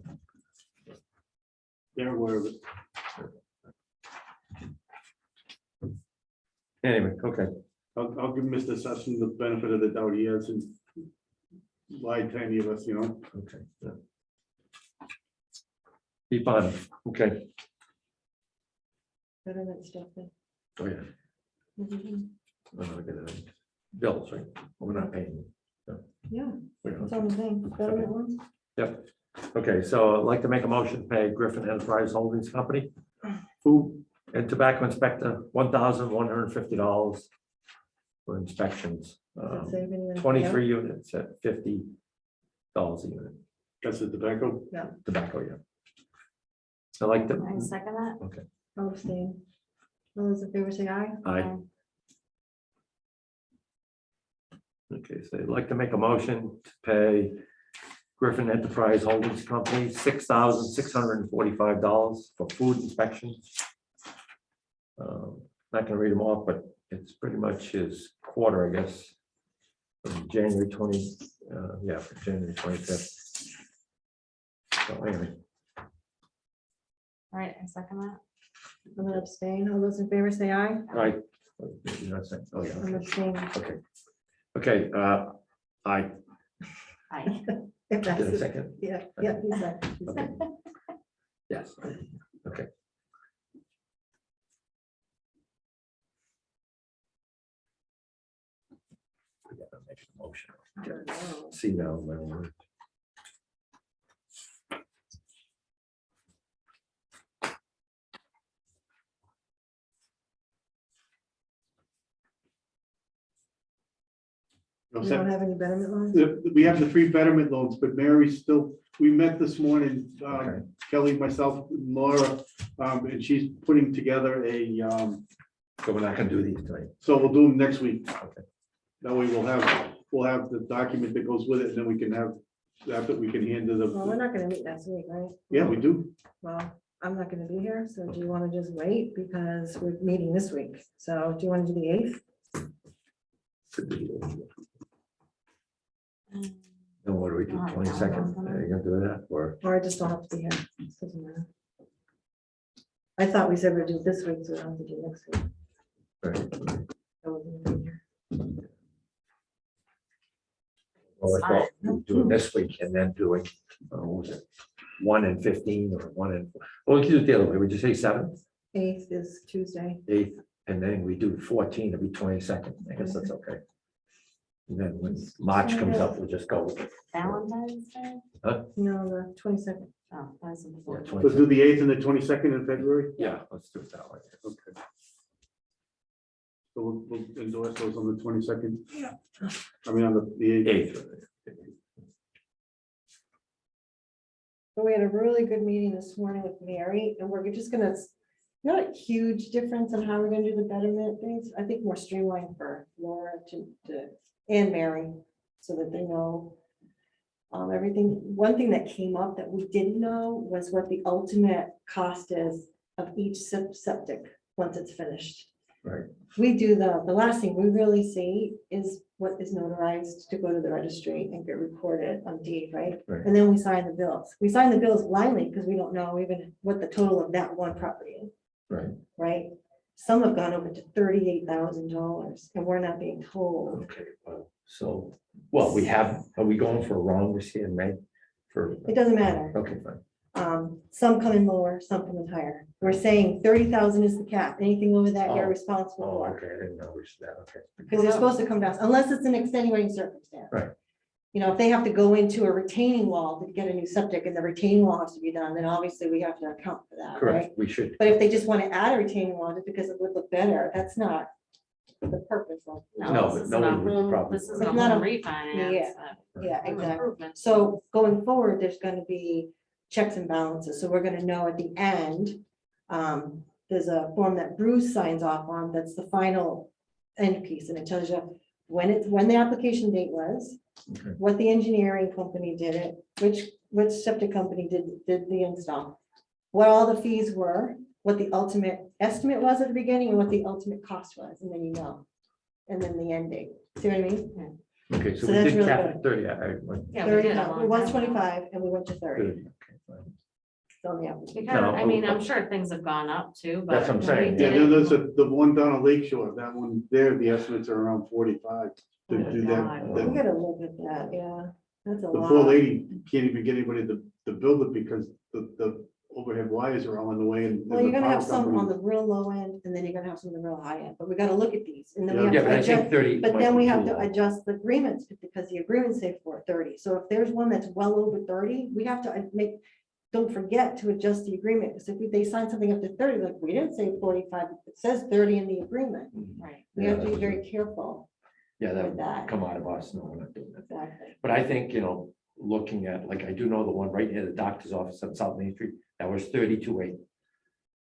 Speaker 1: They're aware of it.
Speaker 4: anyway, okay.
Speaker 1: I'll give Mr. Sussman the benefit of the doubt. He hasn't lied to any of us,
Speaker 4: Okay. Yeah. Keep on, okay.
Speaker 2: Betterment stuff. then.
Speaker 4: Oh, yeah.
Speaker 2: Mhm.
Speaker 4: We're not gonna- Bills, right? We're not paying.
Speaker 2: Yeah,
Speaker 4: We don't-
Speaker 2: it's on the thing. Betterment ones.
Speaker 4: Yep. Okay, so I'd like to make a motion to pay Griffin Enterprise Holdings Company, food and tobacco inspector, $1,150 for inspections.
Speaker 2: Does it save anyone?
Speaker 4: 23 units at $50 a unit,
Speaker 1: That's the tobacco.
Speaker 4: tobacco, yeah. I like
Speaker 3: I
Speaker 4: to,
Speaker 3: second that.
Speaker 4: okay,
Speaker 2: I'll abstain. All those in favor say aye.
Speaker 4: I, okay, so I'd like to make a motion to pay Griffin Enterprise Holdings Company, $6,645 for food inspections. Not gonna read them off, but it's pretty much his quarter, I guess. From January 20, for January 25th. So anyway,
Speaker 3: All right, I second that.
Speaker 2: I'm gonna abstain. All those in favor say aye.
Speaker 4: right. You're not saying- Oh, yeah,
Speaker 2: I'm
Speaker 4: okay,
Speaker 2: abstaining.
Speaker 4: okay. Okay, I
Speaker 3: Aye.
Speaker 2: If that's
Speaker 4: did a
Speaker 2: it.
Speaker 4: second,
Speaker 2: Yeah, yeah, he's like.
Speaker 4: okay. Yes, okay. We gotta make a motion. Okay. See now, my word.
Speaker 1: No,
Speaker 2: You
Speaker 1: sir.
Speaker 2: don't have any betterment loans?
Speaker 1: We have the 3 betterment loans, but Mary's still, we met this morning,
Speaker 4: Okay.
Speaker 1: Kelly, myself, Laura, and she's putting together a
Speaker 4: So we're not gonna do these tonight.
Speaker 1: So we'll do them next week.
Speaker 4: Okay.
Speaker 1: That way we'll have the document that goes with it, and then we can have that we can hand to
Speaker 2: Well, we're
Speaker 1: the,
Speaker 2: not gonna meet next week, right?
Speaker 1: yeah, we do.
Speaker 2: Well, I'm not gonna be here, so do you wanna just wait, because we're meeting this week, so do you wanna do the 8th?
Speaker 4: Then what do we do, 22nd? Are you gonna do that, or?
Speaker 2: Or I just don't have to be here? Doesn't matter. I thought we said we'd do it this week, so we don't have to do next week.
Speaker 4: Right.
Speaker 2: I wasn't gonna be here.
Speaker 4: Well, I thought we were doing this week and then doing, what was it, 1 and 15 or 1 and, well, we can do it the other way. Would you say 7th,
Speaker 2: 8th is Tuesday.
Speaker 4: 8th, and then we do 14, it'll be 22nd. I guess that's okay. And then when March comes up, we'll just go with it.
Speaker 3: Valentine's Day?
Speaker 2: No, the 22nd.
Speaker 3: Oh, that's
Speaker 4: Yeah,
Speaker 3: before.
Speaker 1: Let's do
Speaker 4: 22nd.
Speaker 1: the 8th and the 22nd in February.
Speaker 4: Yeah, let's do it that way.
Speaker 1: Okay. So we'll endorse those on the 22nd.
Speaker 2: Yeah.
Speaker 1: I mean, on the 8th.
Speaker 4: 8th.
Speaker 2: So we had a really good meeting this morning with Mary, and we're just gonna, not a huge difference on how we're gonna do the betterment things. I think more streamlined for Laura and Mary, so that they know everything. One thing that came up that we didn't know was what the ultimate cost is of each septic once it's finished.
Speaker 4: Right.
Speaker 2: We do the last thing we really see is what is notarized to go to the registry and get recorded on deed, right?
Speaker 4: Right.
Speaker 2: And then we sign the bills. We sign the bills blindly because we don't know even what the total of that one property is,
Speaker 4: Right.
Speaker 2: right? Some have gone over to $38,000 and we're not being told.
Speaker 4: Okay, so, well, we have, are we going for a wrong this year in May? For,
Speaker 2: It doesn't matter.
Speaker 4: okay, fine.
Speaker 2: Some come in lower, some come in higher. We're saying 30,000 is the cap. Anything over that, you're
Speaker 4: Oh.
Speaker 2: responsible
Speaker 4: Oh,
Speaker 2: for.
Speaker 4: okay, I didn't know we should that, okay.
Speaker 2: Because they're supposed to come down, unless it's an extenuating circumstance.
Speaker 4: Right.
Speaker 2: You know, if they have to go into a retaining wall to get a new septic and the retaining wall has to be done, then obviously we have to account for that, right?
Speaker 4: Correct, we should.
Speaker 2: But if they just want to add a retaining wall just because it would look better, that's not the purpose of.
Speaker 4: No,
Speaker 3: No,
Speaker 4: but
Speaker 3: this is
Speaker 4: nobody
Speaker 3: not
Speaker 4: would
Speaker 3: home,
Speaker 4: probably-
Speaker 3: this is
Speaker 2: It's
Speaker 3: a
Speaker 2: not
Speaker 3: home
Speaker 2: a-
Speaker 3: refinance.
Speaker 2: Yeah. Yeah,
Speaker 3: home
Speaker 2: exactly.
Speaker 3: improvement.
Speaker 2: So going forward, there's gonna be checks and balances, so we're gonna know at the end. There's a form that Bruce signs off on, that's the final end piece, and it tells you when the application date was,
Speaker 4: Okay.
Speaker 2: what the engineering company did it, which septic company did the install, what all the fees were, what the ultimate estimate was at the beginning, and what the ultimate cost was, and then you know. And then the end date, see what I mean?
Speaker 4: Okay, so
Speaker 2: So
Speaker 4: we
Speaker 2: that's
Speaker 4: did
Speaker 2: really
Speaker 4: cap
Speaker 2: good.
Speaker 4: at 30. I went
Speaker 3: Yeah, we
Speaker 2: 30,
Speaker 3: did a
Speaker 2: it
Speaker 3: long
Speaker 2: was
Speaker 3: time ago.
Speaker 2: 25, and we went to 30
Speaker 4: 30. Okay, fine.
Speaker 2: on the application.
Speaker 3: Because, I mean,
Speaker 4: No,
Speaker 3: I'm sure things have gone up too, but.
Speaker 4: That's what I'm
Speaker 3: we
Speaker 4: saying,
Speaker 1: Yeah,
Speaker 3: did it-
Speaker 1: there's the one down on Lake Shore, that one there, the estimates are around 45 to
Speaker 3: Oh,
Speaker 1: do that.
Speaker 3: God.
Speaker 2: We
Speaker 1: The
Speaker 2: gotta look at that, yeah, that's a
Speaker 1: the
Speaker 2: lot.
Speaker 1: poor lady can't even get anybody to build it because the overhead wires are all in the way and.
Speaker 2: Well, you're
Speaker 1: the
Speaker 2: gonna have
Speaker 1: power
Speaker 2: some on
Speaker 1: company-
Speaker 2: the real low end, and then you're gonna have some on the real high end, but we gotta look at these, and then we
Speaker 1: Yeah,
Speaker 2: have
Speaker 4: Yeah,
Speaker 2: to
Speaker 4: but I think
Speaker 2: adjust.
Speaker 4: 30.
Speaker 2: But
Speaker 4: might
Speaker 2: then
Speaker 4: be
Speaker 2: we
Speaker 4: too
Speaker 2: have to
Speaker 4: low.
Speaker 2: adjust the agreements, because the agreements say for 30, so if there's one that's well over 30, we have to don't forget to adjust the agreement, because if they sign something up to 30, like, we didn't say 45, it says 30 in the agreement.
Speaker 3: Right.
Speaker 2: We
Speaker 4: Yeah,
Speaker 2: have to be
Speaker 4: that's
Speaker 2: very careful
Speaker 4: Yeah, that
Speaker 2: with that.
Speaker 4: would come out of us. No, we're not doing that.
Speaker 2: Exactly.
Speaker 4: But I think, looking at, like, I do know the one right near the doctor's office on South Main Street, that was 32.8.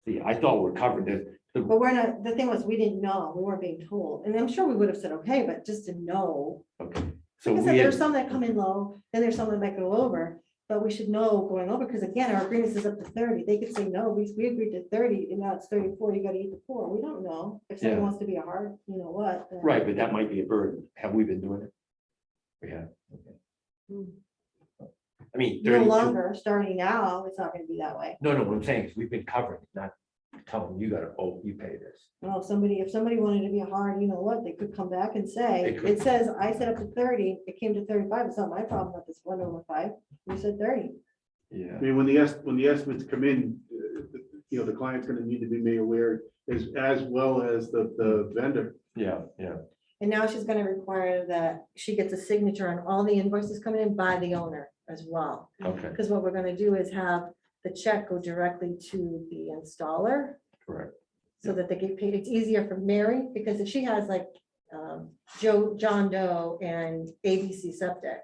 Speaker 4: See, I thought we're covered it.
Speaker 2: But we're not, the thing was, we didn't know, we weren't being told, and I'm sure we would have said, okay, but just to know.
Speaker 4: Okay. So
Speaker 2: Like I said,
Speaker 4: we
Speaker 2: there's
Speaker 4: had,
Speaker 2: some that come in low, then there's some that might go over, but we should know going over, because again, our agreement is up to 30. They could say, no, we agreed to 30, and now it's 34, you gotta eat the 4. We don't know. If someone
Speaker 4: Yeah.
Speaker 2: wants to be a hard, you know what? then-
Speaker 4: right, but that might be a burden. Have we been doing it? We have. Okay.
Speaker 2: Hmm.
Speaker 4: I mean,
Speaker 2: No
Speaker 4: 32.
Speaker 2: longer, starting now, it's not gonna be that way.
Speaker 4: No, what I'm saying is we've been covering, not telling you gotta, oh, you pay this.
Speaker 2: Well, if somebody wanted to be a hard, you know what, they could come back and say,
Speaker 4: They could.
Speaker 2: it says, I set up to 30, it came to 35, it's not my problem that this 1/5, you said 30.
Speaker 4: Yeah.
Speaker 1: I mean, when the estimates come in, the client's gonna need to be made aware as well as the vendor.
Speaker 4: Yeah.
Speaker 2: And now she's gonna require that she gets a signature on all the invoices coming in by the owner as well.
Speaker 4: Okay,
Speaker 2: Because what we're gonna do is have the check go directly to the installer
Speaker 4: correct.
Speaker 2: so that they get paid. It's easier for Mary, because if she has like John Doe and ABC Septic,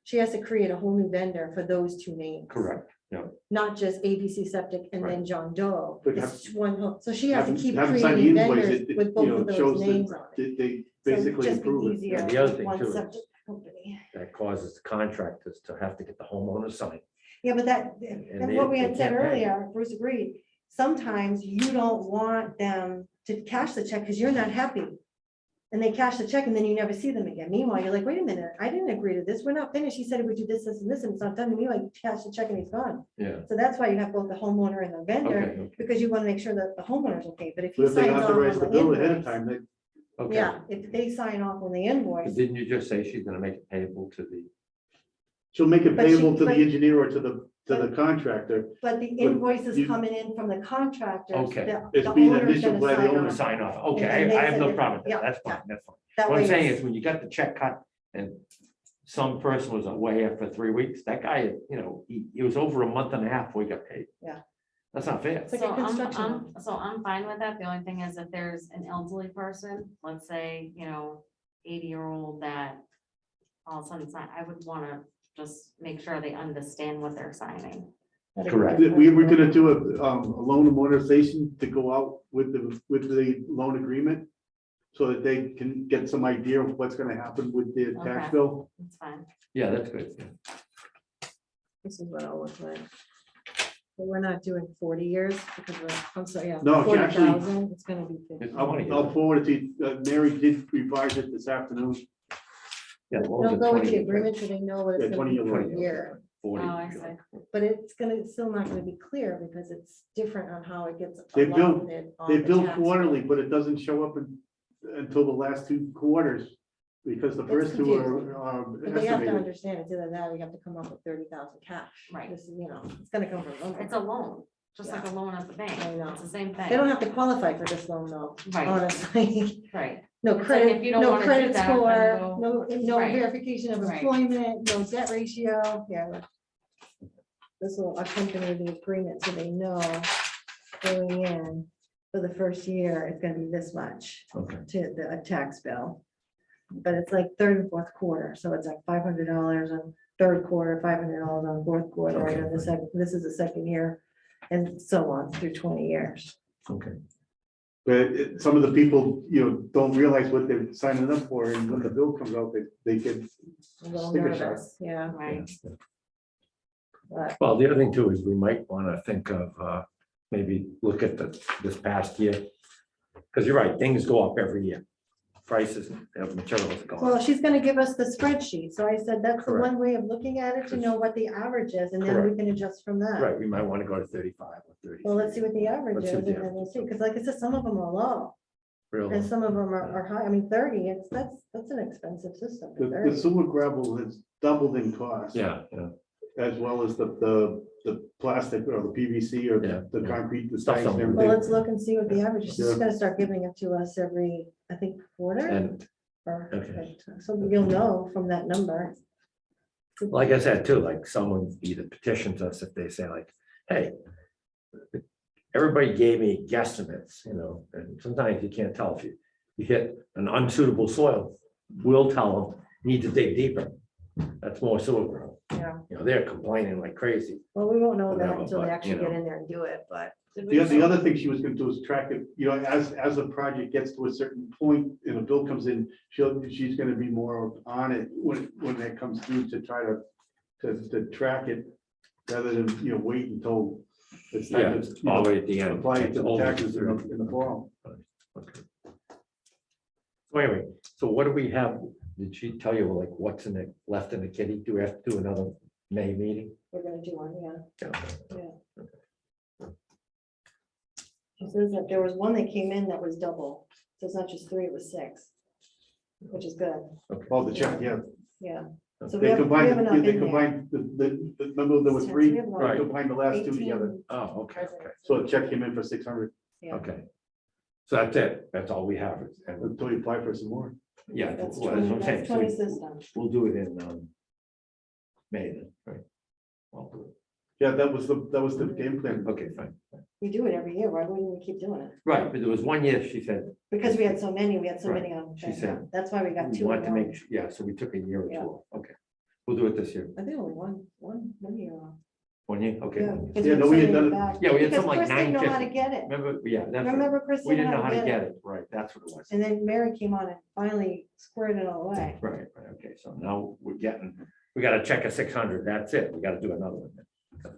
Speaker 2: she has to create a whole new vendor for those two names.
Speaker 4: Correct. Yeah.
Speaker 2: Not just ABC Septic and then John Doe.
Speaker 1: But
Speaker 2: It's one hook. So she has to keep
Speaker 1: Haven't signed the
Speaker 2: creating
Speaker 1: invoice,
Speaker 2: vendors
Speaker 1: it,
Speaker 2: with
Speaker 1: you
Speaker 2: both
Speaker 1: know,
Speaker 2: of those
Speaker 1: shows
Speaker 2: names on
Speaker 1: that
Speaker 2: it.
Speaker 1: they
Speaker 2: So it'd
Speaker 1: basically
Speaker 2: just be
Speaker 1: approve it.
Speaker 2: easier
Speaker 4: And the other
Speaker 2: with
Speaker 4: thing
Speaker 2: one
Speaker 4: too is-
Speaker 2: septic company.
Speaker 4: That causes contractors to have to get the homeowner signed.
Speaker 2: Yeah, but that,
Speaker 4: And
Speaker 2: and
Speaker 4: they-
Speaker 2: what we
Speaker 4: they
Speaker 2: had said
Speaker 4: can't pay.
Speaker 2: earlier, Bruce agreed, sometimes you don't want them to cash the check because you're not happy. And they cash the check and then you never see them again. Meanwhile, you're like, wait a minute, I didn't agree to this. We're not finished. He said he would do this, this, and this, and it's not done. And meanwhile, you cash the check and he's gone.
Speaker 4: Yeah.
Speaker 2: So that's why you have both the homeowner and the vendor,
Speaker 4: Okay.
Speaker 2: because you want to make sure that the homeowner's okay. But if
Speaker 1: But
Speaker 2: he
Speaker 1: if they
Speaker 2: signs off on
Speaker 1: authorize the
Speaker 2: the
Speaker 1: bill ahead of
Speaker 2: invoice,
Speaker 1: time, they,
Speaker 4: Okay.
Speaker 2: yeah, if they sign off on the
Speaker 4: But
Speaker 2: invoice,
Speaker 4: didn't you just say she's gonna make it payable to the?
Speaker 1: she'll make it
Speaker 2: But she-
Speaker 1: payable to the
Speaker 2: but-
Speaker 1: engineer or to the contractor.
Speaker 2: but the invoice is
Speaker 1: you-
Speaker 2: coming in from the contractors.
Speaker 4: Okay.
Speaker 1: It's
Speaker 2: the
Speaker 1: being
Speaker 2: owner's
Speaker 1: initialed
Speaker 2: gonna
Speaker 1: by the
Speaker 2: sign
Speaker 1: owner.
Speaker 2: off.
Speaker 4: Sign off. Okay,
Speaker 2: And they
Speaker 4: I have
Speaker 2: said
Speaker 4: no
Speaker 2: that-
Speaker 4: problem with that.
Speaker 2: yeah,
Speaker 4: That's
Speaker 2: yeah.
Speaker 4: fine, that's fine.
Speaker 2: That
Speaker 4: What I'm
Speaker 2: way
Speaker 4: saying
Speaker 2: it's-
Speaker 4: is when you got the check cut and some person was away for 3 weeks, that guy, you know, he was over a month and a half before he got paid.
Speaker 2: Yeah.
Speaker 4: That's not fair.
Speaker 2: It's like
Speaker 3: So
Speaker 2: a construction loan.
Speaker 3: so I'm fine with that. The only thing is if there's an elderly person, let's say, 80-year-old that all of a sudden sign, I would wanna just make sure they understand what they're signing.
Speaker 4: Correct.
Speaker 1: We were gonna do a loan amortization to go out with the loan agreement. So that they can get some idea of what's gonna happen with the tax
Speaker 3: Okay.
Speaker 1: bill.
Speaker 3: That's fine.
Speaker 4: Yeah, that's good.
Speaker 2: This is what I'll look like. But we're not doing 40 years because I'm sorry, yeah.
Speaker 1: No, it's actually-
Speaker 2: 40,000, it's gonna be 50.
Speaker 4: I wanna get
Speaker 1: I'll
Speaker 4: it.
Speaker 1: forward it to you. Mary did revise it this afternoon.
Speaker 4: Yeah, what was
Speaker 2: They'll
Speaker 4: it,
Speaker 2: go with
Speaker 4: 20?
Speaker 2: the agreement so they know what
Speaker 1: Yeah,
Speaker 2: it's gonna be
Speaker 1: 20
Speaker 2: per
Speaker 1: year.
Speaker 2: year.
Speaker 4: 40.
Speaker 3: Oh, I see.
Speaker 2: But it's still not gonna be clear because it's different on how it gets.
Speaker 1: They bill-
Speaker 2: allotted on
Speaker 1: They
Speaker 2: the
Speaker 1: bill
Speaker 2: tax
Speaker 1: quarterly,
Speaker 2: bill.
Speaker 1: but it doesn't show up until the last 2 quarters. Because the
Speaker 2: It's
Speaker 1: first 2
Speaker 2: confusing.
Speaker 1: are
Speaker 2: But they have to
Speaker 1: estimated.
Speaker 2: understand, it's either that, or we have to come up with 30,000 cash.
Speaker 3: Right.
Speaker 2: This is, it's gonna come from
Speaker 3: It's
Speaker 2: somewhere.
Speaker 3: a loan, just like a loan at the bank.
Speaker 2: I know.
Speaker 3: It's the same thing.
Speaker 2: They don't have to qualify for this loan though,
Speaker 3: Right,
Speaker 2: honestly.
Speaker 3: right.
Speaker 2: No
Speaker 3: It's like
Speaker 2: credit,
Speaker 3: if you don't
Speaker 2: no
Speaker 3: wanna do
Speaker 2: credit
Speaker 3: that,
Speaker 2: score,
Speaker 3: then
Speaker 2: no
Speaker 3: Right.
Speaker 2: verification of
Speaker 3: Right.
Speaker 2: employment, no debt ratio, yeah. This will accompany the agreement, so they know going in for the first year, it's gonna be this much
Speaker 4: Okay.
Speaker 2: to a tax bill. But it's like third and fourth quarter, so it's like $500 on third quarter, $500 on fourth quarter, and then this is the second year, and so on through 20 years.
Speaker 4: Okay.
Speaker 1: But some of the people, don't realize what they're signing up for, and when the bill comes out, they get,
Speaker 2: A little
Speaker 1: Sticker shock.
Speaker 2: nervous, yeah.
Speaker 3: Right.
Speaker 2: But
Speaker 4: Well, the other thing too is we might want to think of maybe look at this past year. Because you're right, things go up every year. Prices of materials go
Speaker 2: Well,
Speaker 4: up.
Speaker 2: she's gonna give us the spreadsheet, so I said that's the
Speaker 4: Correct.
Speaker 2: one way of looking at it, to know what the average is, and then we
Speaker 4: Correct.
Speaker 2: can adjust from that.
Speaker 4: Right, we might want to go to 35 or 30.
Speaker 2: Well, let's see what the average
Speaker 4: Let's
Speaker 2: is,
Speaker 4: see
Speaker 2: and
Speaker 4: what the
Speaker 2: then we'll
Speaker 4: average
Speaker 2: see,
Speaker 4: is.
Speaker 2: because like I said, some of them are low,
Speaker 4: Real.
Speaker 2: and some of them are high, I mean, 30, that's an expensive system. for
Speaker 1: the
Speaker 2: 30.
Speaker 1: sewer gravel has doubled in cost.
Speaker 4: Yeah, yeah.
Speaker 1: As well as the plastic or the PVC or
Speaker 4: Yeah,
Speaker 1: the
Speaker 4: yeah.
Speaker 1: concrete, the
Speaker 4: Stuff's
Speaker 1: tanks and
Speaker 4: on the
Speaker 2: Well,
Speaker 1: everything.
Speaker 2: let's look and see what the average is, she's
Speaker 1: Yeah.
Speaker 2: gonna start giving it to us every, I think, quarter,
Speaker 4: And
Speaker 2: or,
Speaker 4: okay.
Speaker 2: so you'll know from that number.
Speaker 4: like I said too, like someone either petitions us if they say like, hey, everybody gave me guesstimates, and sometimes you can't tell if you hit an unsuitable soil. We'll tell them, need to dig deeper. That's more sewer growth.
Speaker 2: Yeah.
Speaker 4: They're complaining like crazy.
Speaker 2: Well, we won't know that
Speaker 4: Whatever,
Speaker 2: until they
Speaker 4: but,
Speaker 2: actually get in there and do it, but.
Speaker 1: The other thing she was gonna do is track it, as a project gets to a certain point and a bill comes in, she's gonna be more on it when that comes through to try to track it. Rather than, wait until it's
Speaker 4: Yeah,
Speaker 1: time
Speaker 4: it's
Speaker 1: to,
Speaker 4: already at the end.
Speaker 1: apply it
Speaker 4: It's
Speaker 1: to the
Speaker 4: over
Speaker 1: taxes in
Speaker 4: 30.
Speaker 1: the fall.
Speaker 4: Okay. So anyway, so what do we have? Did she tell you like what's left in the kitty? Do we have to do another May meeting?
Speaker 2: We're gonna do one, yeah.
Speaker 4: Yeah.
Speaker 2: She says that there was one that came in that was double, so it's not just 3, it was 6, which is good,
Speaker 1: Oh, the check, yeah.
Speaker 2: yeah. So we
Speaker 1: They
Speaker 2: have enough
Speaker 1: combined,
Speaker 2: in
Speaker 1: they
Speaker 2: there.
Speaker 1: combined, remember there was 3,
Speaker 2: We have about
Speaker 4: Right.
Speaker 1: combined the last 2
Speaker 2: 18
Speaker 1: together.
Speaker 4: Oh, okay, okay,
Speaker 1: So the check came in for 600
Speaker 2: Yeah.
Speaker 4: okay. So that's it. That's all we have. And
Speaker 1: until you apply for some more.
Speaker 4: yeah,
Speaker 2: That's
Speaker 4: well,
Speaker 2: 20,
Speaker 4: what I'm saying.
Speaker 2: that's
Speaker 4: So
Speaker 2: 20 systems.
Speaker 4: we'll do it in May then, right? I'll do
Speaker 1: Yeah, that was the game plan.
Speaker 4: it. Okay, fine.
Speaker 2: We do it every year, why wouldn't we keep doing it?
Speaker 4: Right, but there was one year she said,
Speaker 2: Because we had so many
Speaker 4: Right.
Speaker 2: on.
Speaker 4: She said
Speaker 2: That's why we got
Speaker 4: we
Speaker 2: 2.
Speaker 4: wanted to
Speaker 2: in one.
Speaker 4: make, so we took a year or two
Speaker 2: Yeah.
Speaker 4: off. Okay. We'll do it this year.
Speaker 2: I think only one year off.
Speaker 4: When you, okay.
Speaker 2: Yeah, because
Speaker 1: Yeah,
Speaker 2: we're
Speaker 1: no, we had
Speaker 2: sending it
Speaker 1: done
Speaker 2: back.
Speaker 4: Yeah, we had
Speaker 2: Because
Speaker 4: something like
Speaker 2: Chris didn't know how to
Speaker 4: 950.
Speaker 2: get it.
Speaker 4: Remember, yeah, that's right.
Speaker 2: Remember Chris
Speaker 4: We
Speaker 2: didn't
Speaker 4: didn't know how to get
Speaker 2: it.
Speaker 4: it, right, that's what it was.
Speaker 2: And then Mary came on and finally squared it all away.
Speaker 4: Right, okay, so now we gotta check a 600, that's it, we gotta do another one.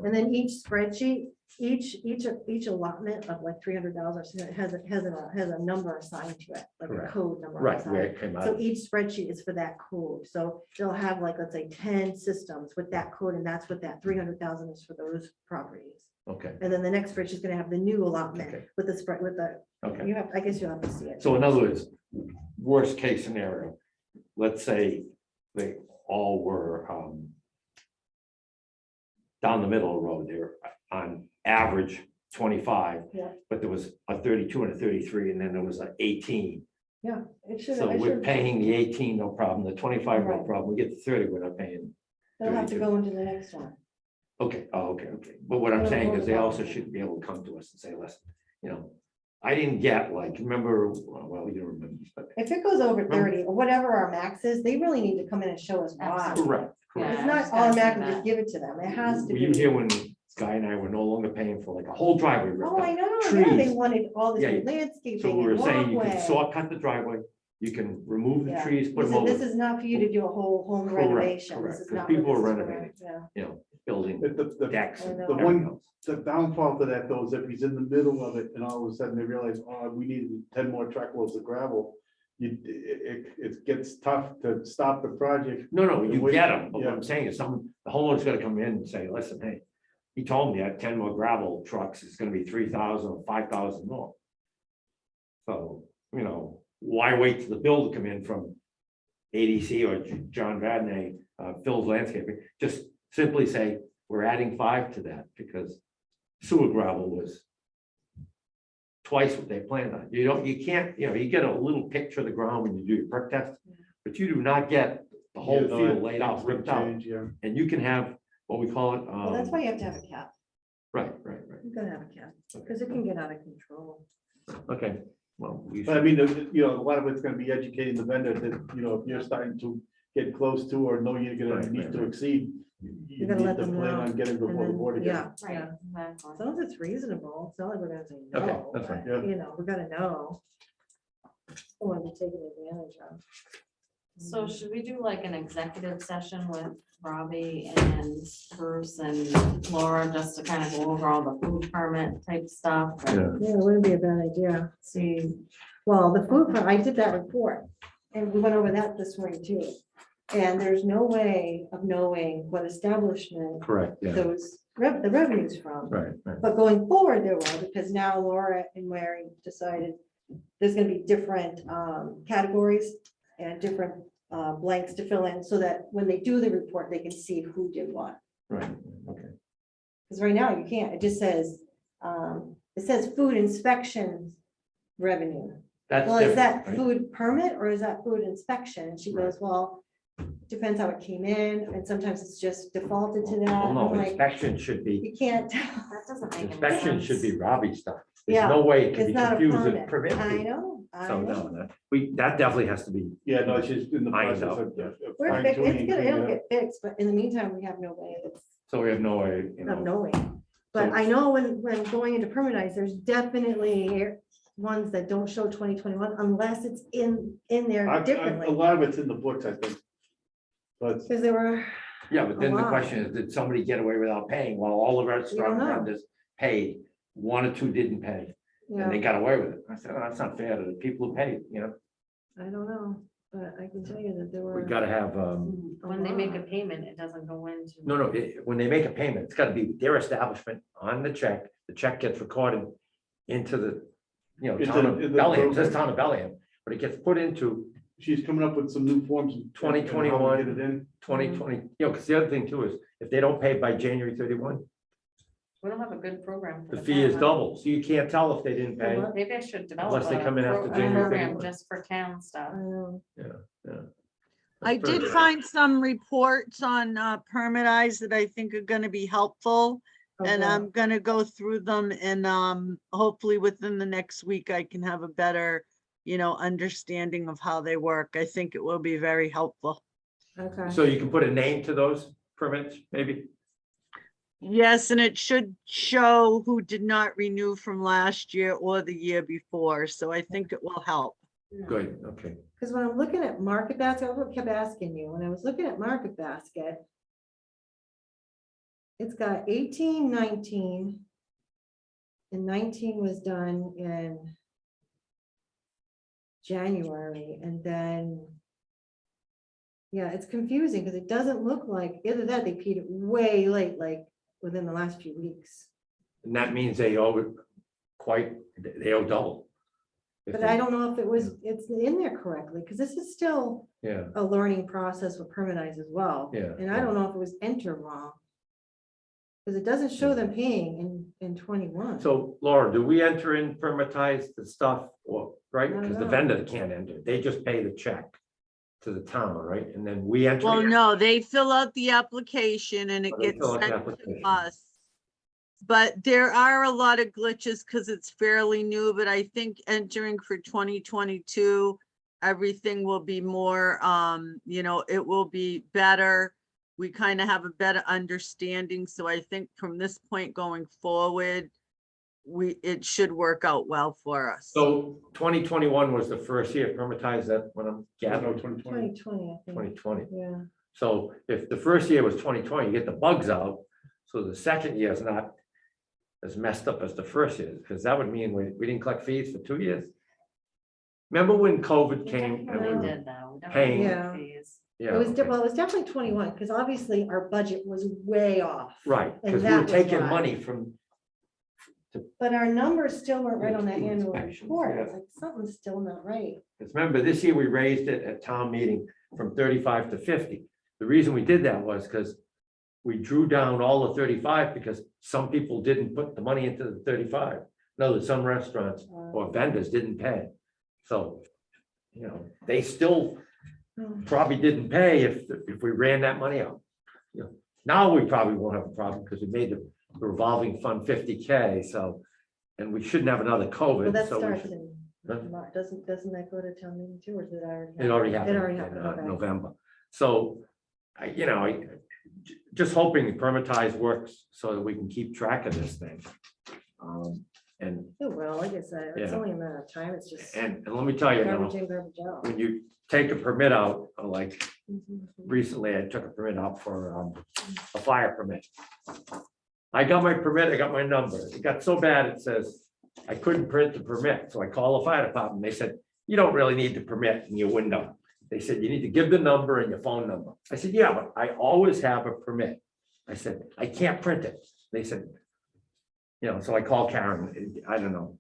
Speaker 2: And then each spreadsheet, each allotment of like $300 has a number assigned to it, like a
Speaker 4: Correct.
Speaker 2: code number.
Speaker 4: Right, where
Speaker 2: assigned.
Speaker 4: it came
Speaker 2: So
Speaker 4: out,
Speaker 2: each spreadsheet is for that code. So they'll have like, let's say 10 systems with that code, and that's what that 300,000 is for those properties.
Speaker 4: okay,
Speaker 2: And then the next spreadsheet is gonna have the new allotment
Speaker 4: Okay.
Speaker 2: with the spread, with the,
Speaker 4: okay.
Speaker 2: you have, I guess you'll have to see it.
Speaker 4: So in other words, worst case scenario, let's say they all were down the middle of the road, they were on average 25,
Speaker 2: Yeah.
Speaker 4: but there was a 32 and a 33, and then there was an 18.
Speaker 2: Yeah, it should.
Speaker 4: So
Speaker 2: it
Speaker 4: we're
Speaker 2: should-
Speaker 4: paying the 18, no problem, the 25, no
Speaker 2: Right.
Speaker 4: problem, we get the 30, we're not paying.
Speaker 2: They'll have to
Speaker 4: 32.
Speaker 2: go into the next one.
Speaker 4: Okay, okay, but what I'm
Speaker 2: Yeah,
Speaker 4: saying
Speaker 2: well,
Speaker 4: is they also
Speaker 2: well.
Speaker 4: should be able to come to us and say, listen, I didn't get, like, remember, well, you don't remember, this, but.
Speaker 2: If it goes over
Speaker 4: Well-
Speaker 2: 30 or whatever our max is, they really need to come in and show us why.
Speaker 3: Absolutely.
Speaker 4: Correct,
Speaker 3: Yeah,
Speaker 4: correct.
Speaker 2: It's
Speaker 3: I was
Speaker 2: not
Speaker 3: gonna say
Speaker 2: automatically
Speaker 3: that.
Speaker 2: just give it to them. It has to
Speaker 4: Were
Speaker 2: be.
Speaker 4: you here when Guy and I were no longer paying for like a whole driveway ripped
Speaker 2: Oh, I
Speaker 4: out?
Speaker 2: know, yeah, they
Speaker 4: Trees.
Speaker 2: wanted all this
Speaker 4: Yeah,
Speaker 2: new
Speaker 4: So
Speaker 2: landscaping
Speaker 4: we were
Speaker 2: and
Speaker 4: saying you can
Speaker 2: walkway.
Speaker 4: saw cut the driveway, you can remove the
Speaker 2: Yeah.
Speaker 4: trees, put
Speaker 2: This
Speaker 4: them
Speaker 2: is,
Speaker 4: over,
Speaker 2: this is not for you to do a whole home
Speaker 4: Correct,
Speaker 2: renovation.
Speaker 4: correct,
Speaker 2: This is
Speaker 4: 'cause
Speaker 2: not.
Speaker 4: people
Speaker 2: what
Speaker 4: are
Speaker 2: this is for.
Speaker 4: renovating.
Speaker 2: Yeah.
Speaker 4: building
Speaker 1: The
Speaker 4: decks.
Speaker 2: I
Speaker 4: and
Speaker 2: know.
Speaker 1: The
Speaker 4: everything
Speaker 1: one-
Speaker 4: else.
Speaker 1: the downfall to that though is if he's in the middle of it and all of a sudden they realize, oh, we need 10 more truckloads of gravel. It gets tough to stop the project.
Speaker 4: No, you
Speaker 1: Wait,
Speaker 4: get them, but what
Speaker 1: yeah.
Speaker 4: I'm saying is the homeowner's gotta come in and say, listen, hey, he told me I had 10 more gravel trucks, it's gonna be 3,000 or 5,000 more. So, why wait till the bill to come in from ADC or John Vadney, Phil's Landscaping? Just simply say, we're adding 5 to that because sewer gravel was twice what they planned on. You can't, you get a little picture of the ground when you do your perk test, but you do not get the whole
Speaker 1: Yeah, no,
Speaker 4: field
Speaker 1: it-
Speaker 4: laid out,
Speaker 1: things will
Speaker 4: ripped out.
Speaker 1: change, yeah.
Speaker 4: And you can have what we call it.
Speaker 2: Well, that's why you have to have a cap.
Speaker 4: Right.
Speaker 2: You gotta have a cap, because it can get out of control.
Speaker 4: Okay, well. we
Speaker 1: But I
Speaker 4: should-
Speaker 1: mean, a lot of it's gonna be educating the vendor that, if you're starting to get close to or know you're gonna
Speaker 4: Right,
Speaker 1: need
Speaker 4: right,
Speaker 1: to
Speaker 4: right.
Speaker 1: exceed, you
Speaker 2: gotta
Speaker 1: need
Speaker 2: let
Speaker 1: to
Speaker 2: them
Speaker 1: plan
Speaker 2: know.
Speaker 1: on getting
Speaker 2: And
Speaker 1: before the
Speaker 2: then,
Speaker 1: board again.
Speaker 2: yeah,
Speaker 3: Right,
Speaker 2: yeah.
Speaker 3: exactly.
Speaker 2: As long as it's reasonable, it's not like we're gonna say
Speaker 4: Okay,
Speaker 2: no.
Speaker 4: that's fine.
Speaker 2: but, we gotta know. Don't want to be taken advantage of.
Speaker 3: So should we do like an executive session with Robbie and Bruce and Laura, just to kind of go over all the food permit type stuff? and
Speaker 4: Yeah,
Speaker 2: Yeah, it wouldn't be a bad idea.
Speaker 3: See,
Speaker 2: Well, the food, I did that report, and we went over that this morning too. And there's no way of knowing what establishment
Speaker 4: correct, yeah,
Speaker 2: the revenues from.
Speaker 4: right.
Speaker 2: But going forward, there will, because now Laura and Mary decided there's gonna be different categories and different blanks to fill in, so that when they do the report, they can see who did what.
Speaker 4: Right, okay.
Speaker 2: Because right now you can't, it just says, food inspection revenue.
Speaker 4: That's
Speaker 2: Well, is
Speaker 4: different,
Speaker 2: that
Speaker 4: right?
Speaker 2: food permit or is that food inspection? And she goes, well, depends how it came in, and sometimes it's just defaulted to that.
Speaker 4: Well, no,
Speaker 2: I'm like,
Speaker 4: inspection should be,
Speaker 2: you can't,
Speaker 3: that doesn't make any
Speaker 4: inspection
Speaker 3: sense.
Speaker 4: should be Robbie stuff. There's
Speaker 2: Yeah,
Speaker 4: no way it can
Speaker 2: it's
Speaker 4: be
Speaker 2: not a
Speaker 4: confused with
Speaker 2: permit.
Speaker 4: permit.
Speaker 2: I
Speaker 4: fee.
Speaker 2: know, I
Speaker 4: So,
Speaker 2: know.
Speaker 4: no, that definitely has to be,
Speaker 1: Yeah, no, it's just in the
Speaker 4: Ironed
Speaker 1: process
Speaker 4: out,
Speaker 1: of
Speaker 4: yeah.
Speaker 2: We're
Speaker 1: fine
Speaker 2: fix-
Speaker 1: tuning.
Speaker 2: it's gonna, it'll get fixed, but in the meantime, we have no way
Speaker 4: so we have no way,
Speaker 2: of knowing. But
Speaker 1: So-
Speaker 2: I know when going into permitize, there's definitely ones that don't show 2021 unless it's in there
Speaker 1: A
Speaker 2: differently.
Speaker 1: lot of it's in the books, I think. But
Speaker 2: Because there were,
Speaker 4: Yeah, but then the
Speaker 2: lot.
Speaker 4: question is, did somebody get away without paying while all of our
Speaker 2: don't
Speaker 4: restaurant
Speaker 2: know.
Speaker 4: vendors paid? 1 or 2 didn't pay, and they
Speaker 2: yeah,
Speaker 4: got away with it. I said, oh, that's not fair to the people who paid,
Speaker 2: I don't know, but I can tell you that there were.
Speaker 4: we gotta have,
Speaker 3: When they make a payment, it doesn't go into.
Speaker 4: no, when they make a payment, it's gotta be with their establishment on the check gets recorded into the,
Speaker 1: Into
Speaker 4: town of
Speaker 1: the- in the
Speaker 4: Bellingham, it says
Speaker 1: program.
Speaker 4: town of Bellingham, but it gets put into
Speaker 1: she's coming up with some new forms. and- and how to
Speaker 4: 2021.
Speaker 1: Get it in.
Speaker 4: 2020, because the other thing too is, if they don't pay by January 31,
Speaker 3: We don't have a good program. for
Speaker 4: the fee is
Speaker 3: town.
Speaker 4: double, so you can't tell if they didn't pay.
Speaker 2: Well,
Speaker 3: Maybe I should develop.
Speaker 4: Unless they
Speaker 3: a
Speaker 4: come in after
Speaker 3: pro- a
Speaker 2: January
Speaker 3: program
Speaker 4: 31.
Speaker 3: just for town stuff.
Speaker 2: I know.
Speaker 5: I
Speaker 4: That's very
Speaker 5: did
Speaker 4: good.
Speaker 5: find some reports on Permitize that I think are gonna be helpful. And
Speaker 2: Okay.
Speaker 5: I'm gonna go through them and hopefully within the next week I can have a better, understanding of how they work. I think it will be very helpful.
Speaker 2: Okay.
Speaker 4: So you can put a name to those permits, maybe?
Speaker 5: Yes, and it should show who did not renew from last year or the year before, so I think it will help.
Speaker 4: Good, okay.
Speaker 2: Because when I'm looking at Market Basket, I kept asking you, when I was looking at Market Basket, it's got 18, 19, and 19 was done in January, and then, yeah, it's confusing because it doesn't look like, either that, they paid it way late, like within the last few weeks.
Speaker 4: And that means they owe they owe double. If
Speaker 2: But
Speaker 4: they-
Speaker 2: I don't know if it's in there correctly, because this is still
Speaker 4: Yeah,
Speaker 2: a learning process with permitize as well.
Speaker 4: Yeah,
Speaker 2: And I don't know if it was entered wrong. Because it doesn't show them paying in 21.
Speaker 4: so Laura, do we enter in permitize the stuff or, right?
Speaker 2: I don't
Speaker 4: Because the
Speaker 2: know.
Speaker 4: vendor can't enter, they just pay the check to the town, right? And then we enter.
Speaker 5: Well,
Speaker 4: it.
Speaker 5: no, they fill out the application and it
Speaker 4: Oh, they
Speaker 5: gets
Speaker 4: fill out the
Speaker 5: sent to
Speaker 4: application.
Speaker 5: us. But there are a lot of glitches because it's fairly new, but I think entering for 2022, everything will be more, it will be better. We kind of have a better understanding. So I think from this point going forward, it should work out well for us.
Speaker 4: So 2021 was the first year permitized, that when I'm
Speaker 1: Yeah, no,
Speaker 4: gathering,
Speaker 1: 2020.
Speaker 2: 2020, I think.
Speaker 4: 2020.
Speaker 2: Yeah.
Speaker 4: So if the first year was 2020, you get the bugs out, so the second year is not as messed up as the first year, because that would mean we didn't collect fees for 2 years. Remember when COVID
Speaker 3: We
Speaker 4: came and we
Speaker 3: definitely
Speaker 4: were,
Speaker 3: did though. We
Speaker 4: paying-
Speaker 3: definitely did fees.
Speaker 4: yeah,
Speaker 2: It was,
Speaker 4: okay.
Speaker 2: well, it was definitely 21, because obviously our budget was way off.
Speaker 4: Right,
Speaker 2: and
Speaker 4: because we
Speaker 2: that
Speaker 4: were
Speaker 2: was
Speaker 4: taking
Speaker 2: why.
Speaker 4: money from,
Speaker 2: But our numbers still weren't right on that
Speaker 4: Yeah,
Speaker 2: annual
Speaker 4: inspections,
Speaker 2: report.
Speaker 4: yeah.
Speaker 2: It's like, something's still not right.
Speaker 4: because remember, this year we raised it at town meeting from 35 to 50. The reason we did that was because we drew down all the 35 because some people didn't put the money into the 35. No, some restaurants or vendors didn't pay. So, they still probably didn't pay if we ran that money out. Now we probably won't have a problem because we made the revolving fund 50K, so, and we shouldn't have another
Speaker 2: Well,
Speaker 4: COVID.
Speaker 2: that
Speaker 4: So we
Speaker 2: starts
Speaker 4: should-
Speaker 2: in,
Speaker 4: Huh?
Speaker 2: doesn't that go to town meeting too, or did it already?
Speaker 4: It already
Speaker 2: happen?
Speaker 4: happened.
Speaker 2: It already
Speaker 4: in,
Speaker 2: happened, okay.
Speaker 4: November. So, just hoping the permitize works so that we can keep track of this thing. And
Speaker 2: Well, like I said, it's
Speaker 4: Yeah.
Speaker 2: only a matter of time. It's just
Speaker 4: let me tell you,
Speaker 2: garbage in, garbage out.
Speaker 4: when you take a permit out, like
Speaker 2: Mhm.
Speaker 4: recently I took a permit out for a fire permit. I got my permit, I got my number. It got so bad, it says I couldn't print the permit. So I called the fire department. They said, you don't really need the permit in your window. They said, you need to give the number and your phone number. I said, yeah, but I always have a permit. I said, I can't print it. They said, so I called Karen. I don't know.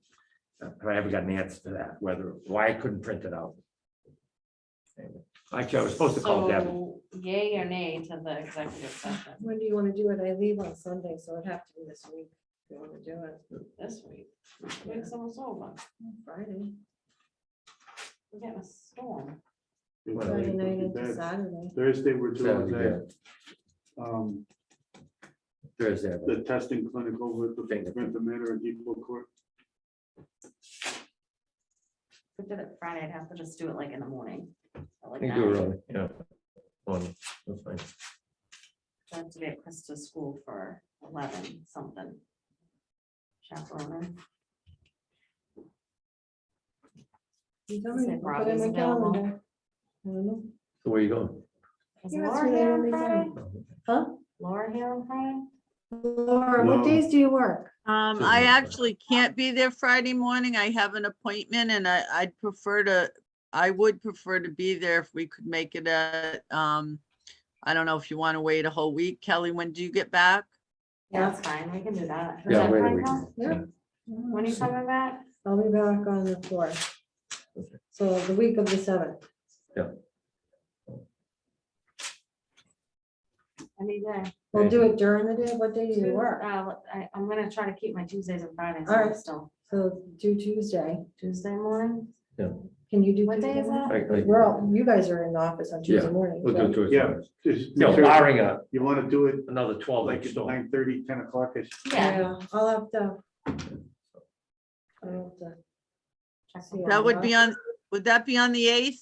Speaker 4: I haven't got an answer to that, why I couldn't print it out. Actually, I was supposed to call Debbie.
Speaker 3: So yay or nay to the executive session
Speaker 2: When do you want to do it? I leave on Sunday, so it'd have to be this week. If you want to do it
Speaker 3: this week? Week's almost over.
Speaker 2: Friday,
Speaker 3: We're getting a storm.
Speaker 2: Friday night into Saturday.
Speaker 1: Thursday, we're doing
Speaker 4: Saturday, Thursday.
Speaker 1: the testing clinic over at the
Speaker 4: Fingerprint.
Speaker 1: Bentham Manor and Depot Court.
Speaker 3: If we did it Friday, I'd have to just do it like in the morning. or like
Speaker 4: You do it
Speaker 3: 9.
Speaker 4: early, yeah. Morning, that's fine.
Speaker 3: I have to be at Krista's school for 11 something. Chaperoning.
Speaker 2: You tell me,
Speaker 3: Say
Speaker 2: I'll put it in
Speaker 3: Robbie's
Speaker 2: my
Speaker 3: available.
Speaker 2: calendar. I don't know.
Speaker 4: So where you going?
Speaker 3: Is
Speaker 2: Yeah, that's
Speaker 3: Laura
Speaker 2: what
Speaker 3: here
Speaker 2: I
Speaker 3: on
Speaker 2: only
Speaker 3: Friday?
Speaker 2: Huh?
Speaker 3: Laura here on Friday?
Speaker 2: Laura, what
Speaker 1: No.
Speaker 2: days do you work?
Speaker 5: I
Speaker 4: Doesn't
Speaker 5: actually can't be there Friday morning. I have an appointment and I would prefer to be there if we could make it at, I don't know if you want to wait a whole week. Kelly, when do you get back?
Speaker 3: Yeah, that's fine. We can do that. Is
Speaker 4: Yeah,
Speaker 3: that
Speaker 4: wait a
Speaker 3: fine,
Speaker 4: week.
Speaker 3: Paul?
Speaker 2: Yeah.
Speaker 3: When are you coming back?
Speaker 2: I'll be back on the 4th. So the week of the 7th.
Speaker 3: Any day.
Speaker 2: We'll do it during the day. What day do you work?
Speaker 3: I'm gonna try to keep my Tuesdays and Fridays
Speaker 2: All right.
Speaker 3: still.
Speaker 2: So do Tuesday.
Speaker 3: Tuesday morning.
Speaker 2: Can you do?
Speaker 3: What day is
Speaker 2: Tuesday morning?
Speaker 3: that?
Speaker 2: We're all, you guys are in the office on Tuesday
Speaker 4: Yeah,
Speaker 2: morning.
Speaker 4: We'll do it to it.
Speaker 1: Yeah. Just
Speaker 4: No,
Speaker 1: make sure
Speaker 4: barring
Speaker 1: you want to do it
Speaker 4: another 12
Speaker 1: like
Speaker 4: like
Speaker 1: at
Speaker 4: storm.
Speaker 1: 9:30, 10 o'clock-ish.
Speaker 3: Yeah.
Speaker 2: I'll have to. I'll have to
Speaker 3: check
Speaker 2: see.
Speaker 5: That would be on, would that be on the 8th?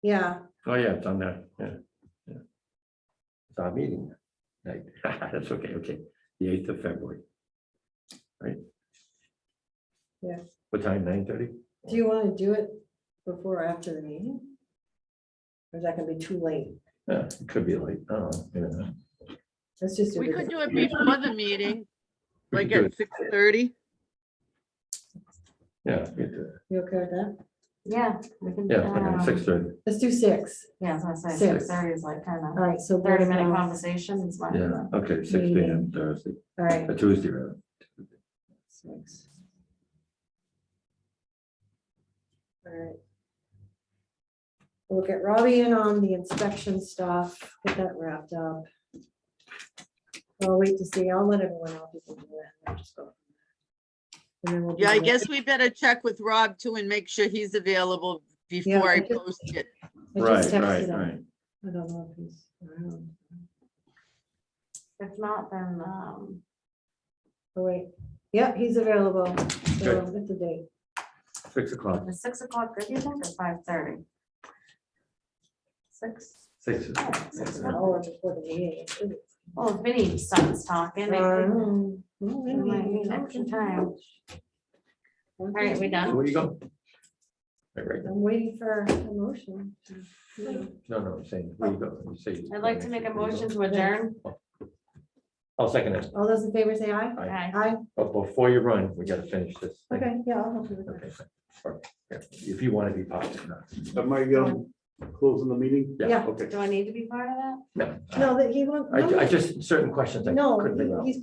Speaker 2: Yeah,
Speaker 4: Oh, yeah, it's on there, yeah. It's our meeting night. That's okay, the 8th of February. Right?
Speaker 2: Yeah.
Speaker 4: What time, 9:30?
Speaker 2: Do you want to do it before or after the meeting? Or is that gonna be too late?
Speaker 4: Yeah, it could be late, I don't know.
Speaker 2: Let's just do
Speaker 5: We
Speaker 2: it.
Speaker 5: could do it before the meeting,
Speaker 4: We
Speaker 5: like
Speaker 4: could do
Speaker 5: at
Speaker 4: it.
Speaker 5: 6:30.
Speaker 4: Yeah, we could do it.
Speaker 2: You okay with that?
Speaker 3: Yeah, we can.
Speaker 4: Yeah, okay, 6:30.
Speaker 2: Let's do 6.
Speaker 3: Yeah, I was gonna say,
Speaker 2: 6.
Speaker 3: 6:30 is like kind
Speaker 2: All
Speaker 3: of
Speaker 2: right, so.
Speaker 3: 30-minute
Speaker 2: Board of Health.
Speaker 3: conversation is fine.
Speaker 4: Yeah, okay, 6 p.m. Thursday,
Speaker 2: All right.
Speaker 4: Tuesday, rather.
Speaker 2: 6. All right. We'll get Robbie in on the inspection stuff, get that wrapped up. I'll wait to see, I'll let everyone else do that. and just go from there. And then we'll
Speaker 5: Yeah, I
Speaker 2: do it.
Speaker 5: guess we better check with Rob too and make sure he's available before
Speaker 2: I
Speaker 5: I
Speaker 2: just-
Speaker 5: post it.
Speaker 2: I just
Speaker 4: Right,
Speaker 2: texted
Speaker 4: right,
Speaker 2: him.
Speaker 4: right.
Speaker 2: I don't know if he's around.
Speaker 3: If not, then,
Speaker 2: Oh, wait, yep, he's available, so
Speaker 4: Good.
Speaker 2: it's a date.
Speaker 4: 6 o'clock,
Speaker 3: is 6 o'clock good, you think, or 5:30? 6?
Speaker 4: 6.
Speaker 3: Yeah,
Speaker 2: It's
Speaker 3: 6
Speaker 2: an hour before the meeting.
Speaker 3: Well, if Vinny starts talking, it could- we might need extra time. All right, we
Speaker 4: So
Speaker 3: done?
Speaker 4: where you go? Right.
Speaker 2: I'm waiting for a motion.
Speaker 4: No, I'm saying, where you go? You say.
Speaker 3: I'd like to make a motion to adjourn.
Speaker 4: I'll second it.
Speaker 2: All those in favor say aye.
Speaker 3: Aye.
Speaker 2: Aye,
Speaker 4: But before you run, we gotta finish this. thing.
Speaker 2: okay, yeah, I'll help you with
Speaker 4: Okay.
Speaker 2: that.
Speaker 4: Or, yeah, if you want to be part of it. not-
Speaker 1: Am I closing the meeting?
Speaker 2: Yeah.
Speaker 1: Okay.
Speaker 3: Do I need to be part of that?
Speaker 4: No.
Speaker 2: No, that he wants.
Speaker 4: I just, certain questions I
Speaker 2: No,
Speaker 4: couldn't figure out.
Speaker 2: he's